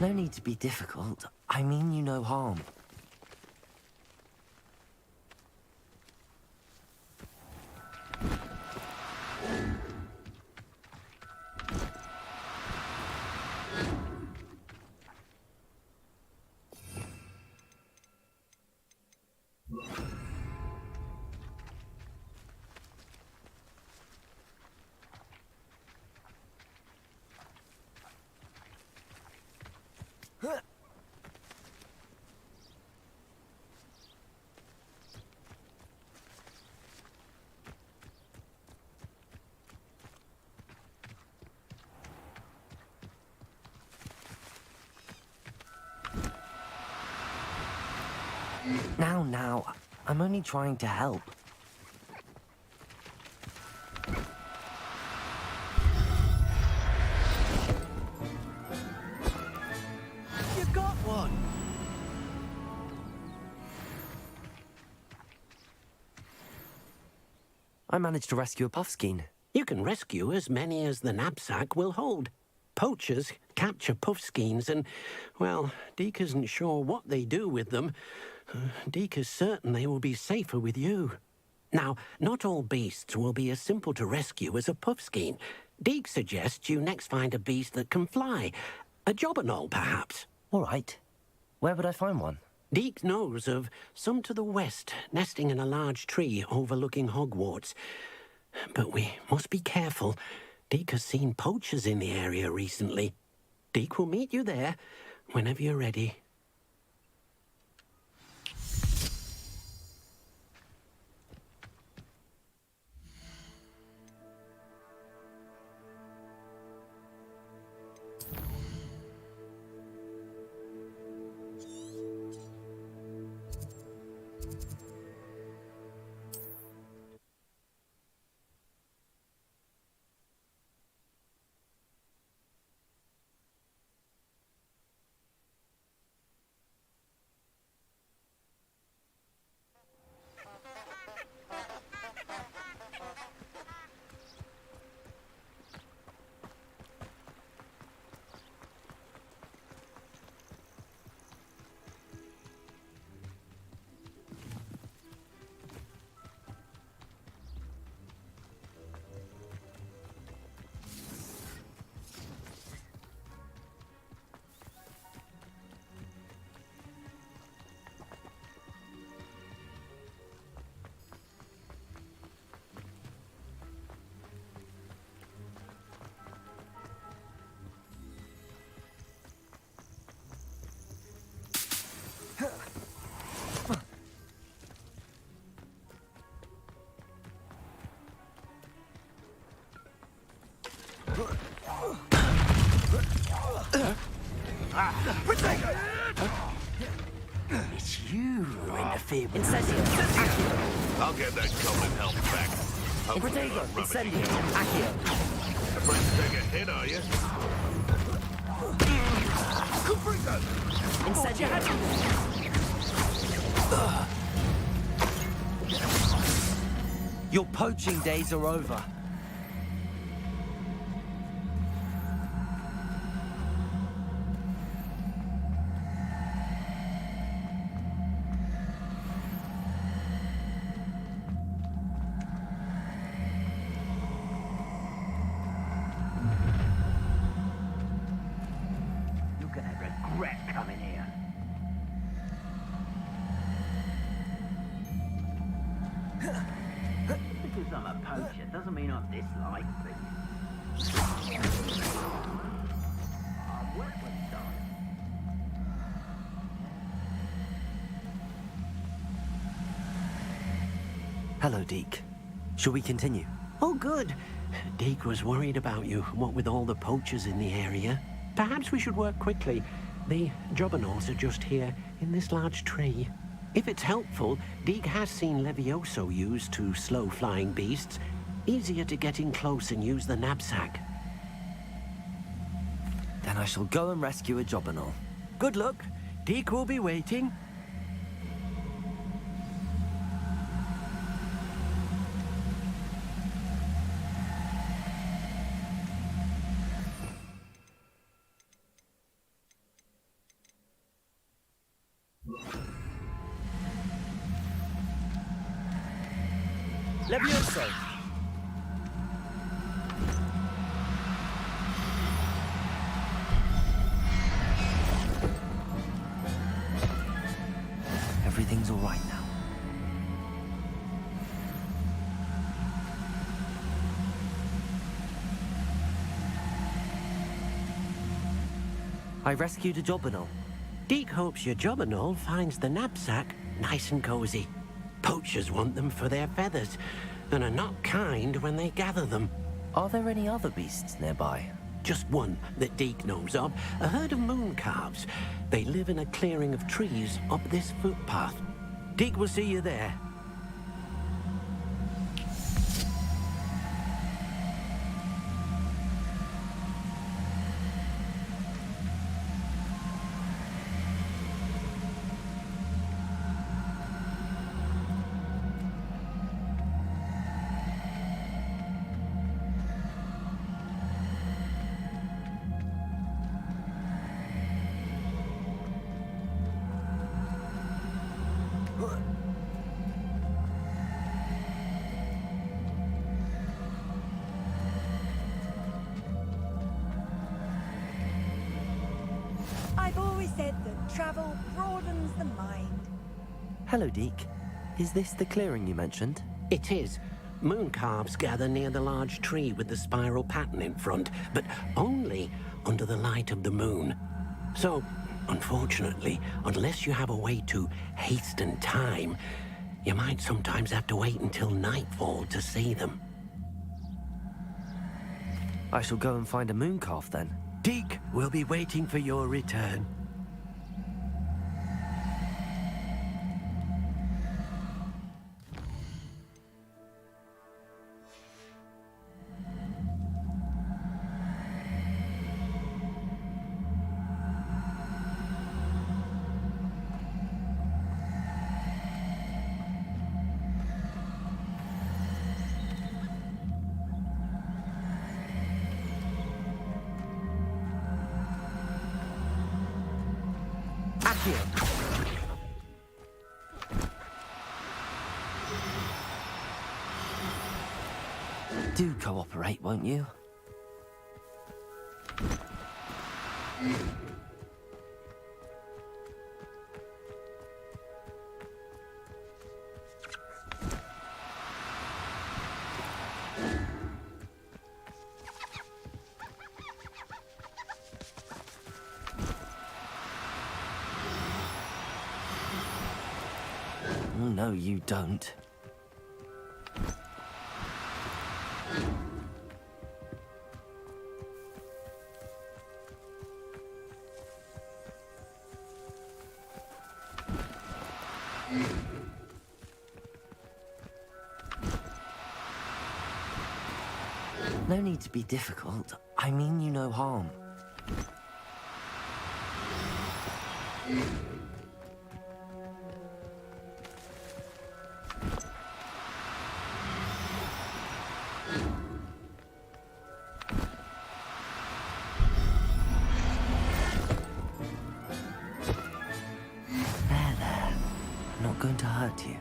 No need to be difficult. I mean you no harm. Now, I'm only trying to help. You got one! I managed to rescue a puffskein. You can rescue as many as the knapsack will hold. Poachers capture puffskeins and, well, Deke isn't sure what they do with them. Deke is certain they will be safer with you. Now, not all beasts will be as simple to rescue as a puffskein. Deke suggests you next find a beast that can fly. A jobberknoll, perhaps. All right. Where would I find one? Deke knows of some to the west, nesting in a large tree overlooking Hogwarts. But we must be careful. Deke has seen poachers in the area recently. Deke will meet you there whenever you're ready. It's you who interfered with I'll get that goblin help back. Protego, Incendio, Accio. Afraid to take a hit, are you? Your poaching days are over. You're gonna regret coming here. Because I'm a poacher doesn't mean I'm disliked, please. I'm wet when it's done. Hello, Deke. Shall we continue? Oh, good. Deke was worried about you, what with all the poachers in the area. Perhaps we should work quickly. The juggernaut are just here, in this large tree. If it's helpful, Deke has seen Levioso used to slow flying beasts. Easier to get in close and use the knapsack. Then I shall go and rescue a jobberknoll. Good luck. Deke will be waiting. Levioso! Everything's all right now. I rescued a jobberknoll. Deke hopes your jobberknoll finds the knapsack nice and cozy. Poachers want them for their feathers, and are not kind when they gather them. Are there any other beasts nearby? Just one that Deke knows of, a herd of moon calves. They live in a clearing of trees up this footpath. Deke will see you there. I've always said that travel broadens the mind. Hello, Deke. Is this the clearing you mentioned? It is. Moon calves gather near the large tree with the spiral pattern in front, but only under the light of the moon. So, unfortunately, unless you have a way to hasten time, you might sometimes have to wait until nightfall to see them. I shall go and find a moon calf then. Deke will be waiting for your return. Do cooperate, won't you? No, you don't. No need to be difficult. I mean you no harm. There. I'm not going to hurt you.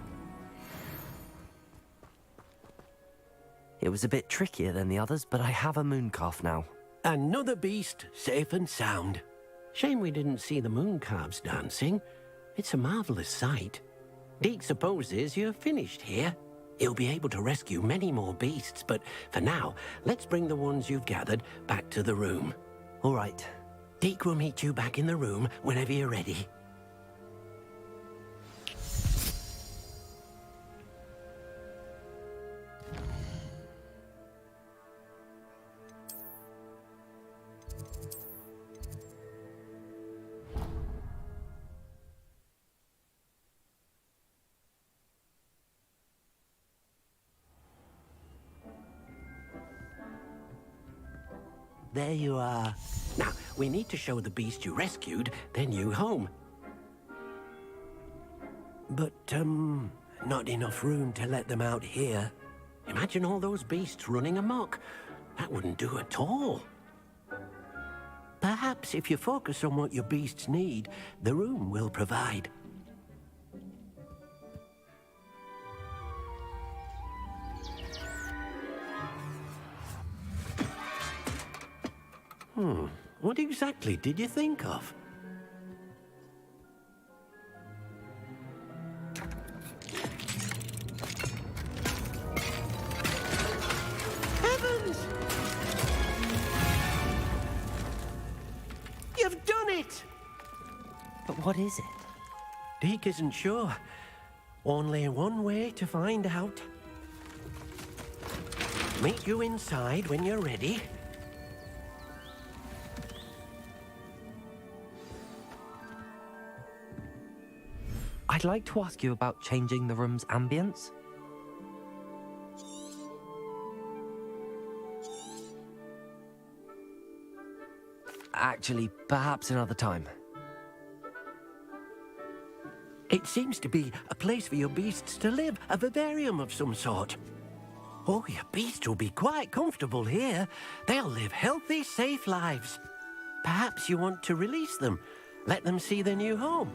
It was a bit trickier than the others, but I have a mooncalf now. Another beast, safe and sound. Shame we didn't see the mooncalves dancing. It's a marvelous sight. Deke supposes you're finished here. He'll be able to rescue many more beasts, but for now, let's bring the ones you've gathered back to the room. All right. Deke will meet you back in the room whenever you're ready. There you are. Now, we need to show the beast you rescued their new home. But, not enough room to let them out here. Imagine all those beasts running amok. That wouldn't do at all. Perhaps if you focus on what your beasts need, the room will provide. What exactly did you think of? Heavens! You've done it! But what is it? Deke isn't sure. Only one way to find out. Meet you inside when you're ready. I'd like to ask you about changing the room's ambience. Actually, perhaps another time. It seems to be a place for your beasts to live, a vivarium of some sort. Oh, your beasts will be quite comfortable here. They'll live healthy, safe lives. Perhaps you want to release them, let them see their new home.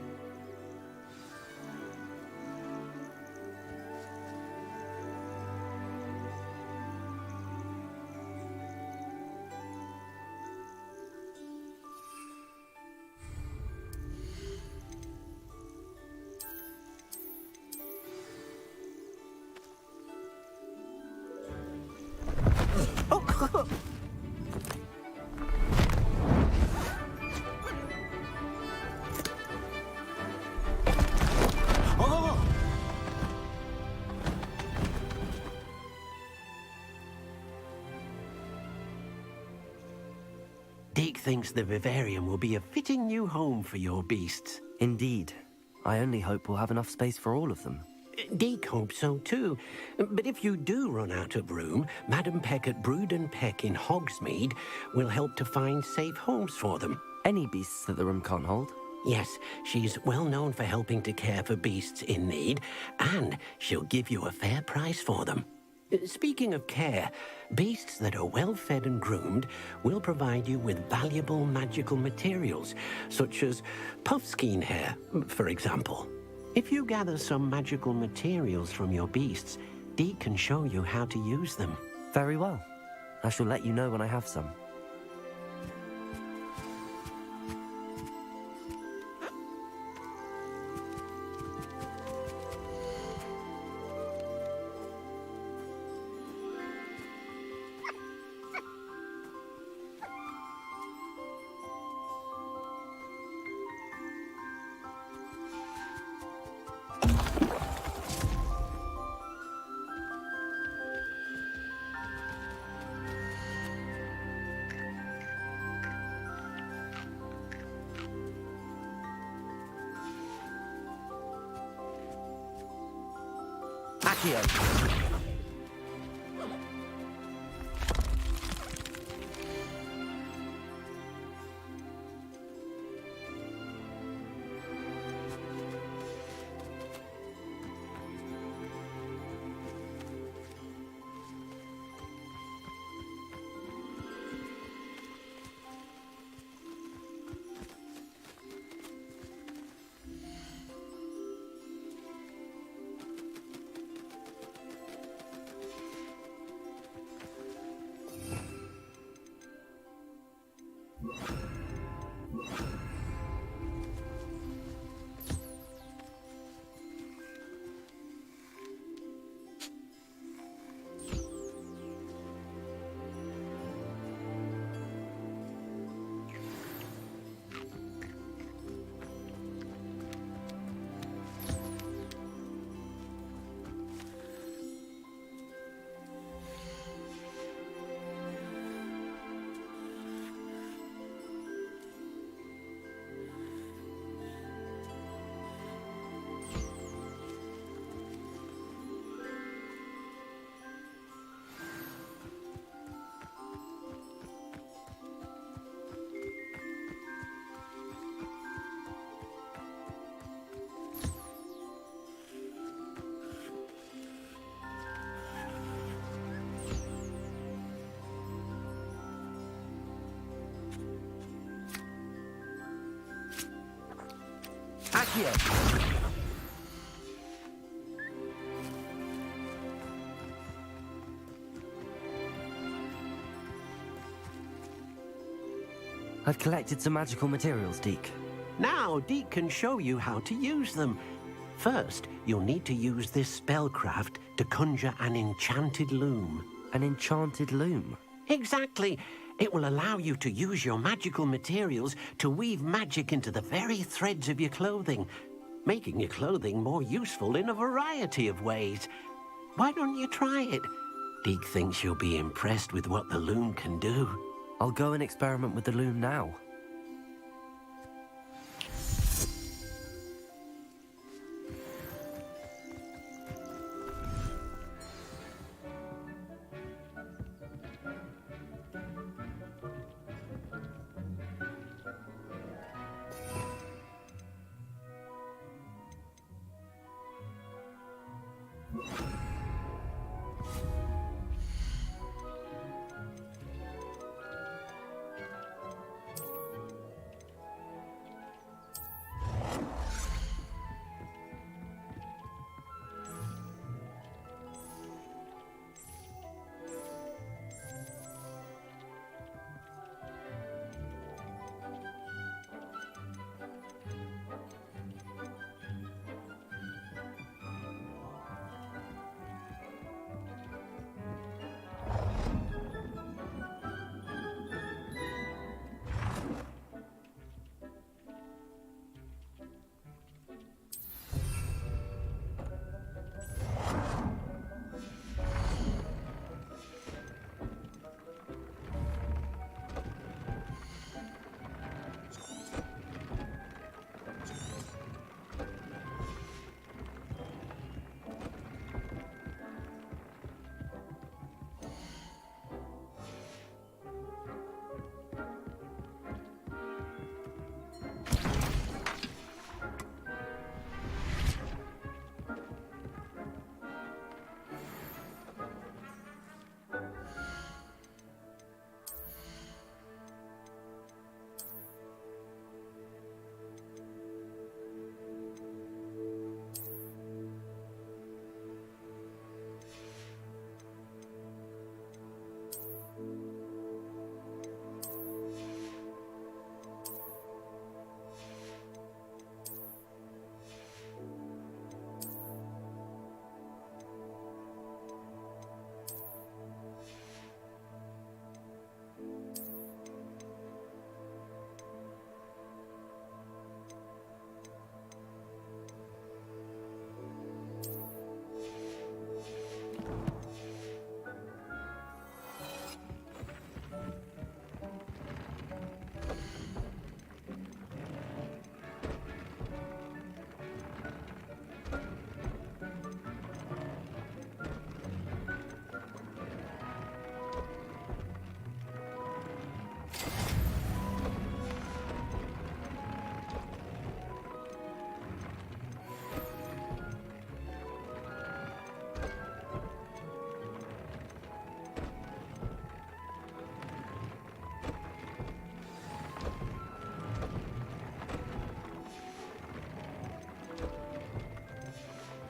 Deke thinks the vivarium will be a fitting new home for your beasts. Indeed. I only hope we'll have enough space for all of them. Deke hopes so too. But if you do run out of room, Madam Peck at Brood and Peck in Hogsmeade will help to find safe homes for them. Any beasts that the room can't hold? Yes, she's well known for helping to care for beasts in need, and she'll give you a fair price for them. Speaking of care, beasts that are well fed and groomed will provide you with valuable magical materials, such as puffskein hair, for example. If you gather some magical materials from your beasts, Deke can show you how to use them. Very well. I shall let you know when I have some. Yeah. I've collected some magical materials, Deke. Now, Deke can show you how to use them. First, you'll need to use this spellcraft to conjure an enchanted loom. An enchanted loom? Exactly. It will allow you to use your magical materials to weave magic into the very threads of your clothing, making your clothing more useful in a variety of ways. Why don't you try it? Deke thinks you'll be impressed with what the loom can do. I'll go and experiment with the loom now.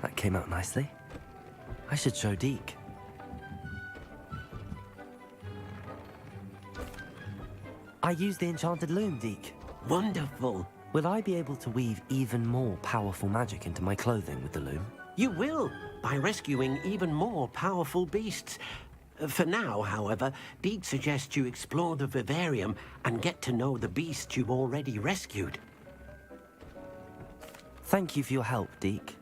That came out nicely. I should show Deke. I used the enchanted loom, Deke. Wonderful. Will I be able to weave even more powerful magic into my clothing with the loom? You will, by rescuing even more powerful beasts. For now, however, Deke suggests you explore the vivarium and get to know the beasts you've already rescued. Thank you for your help, Deke.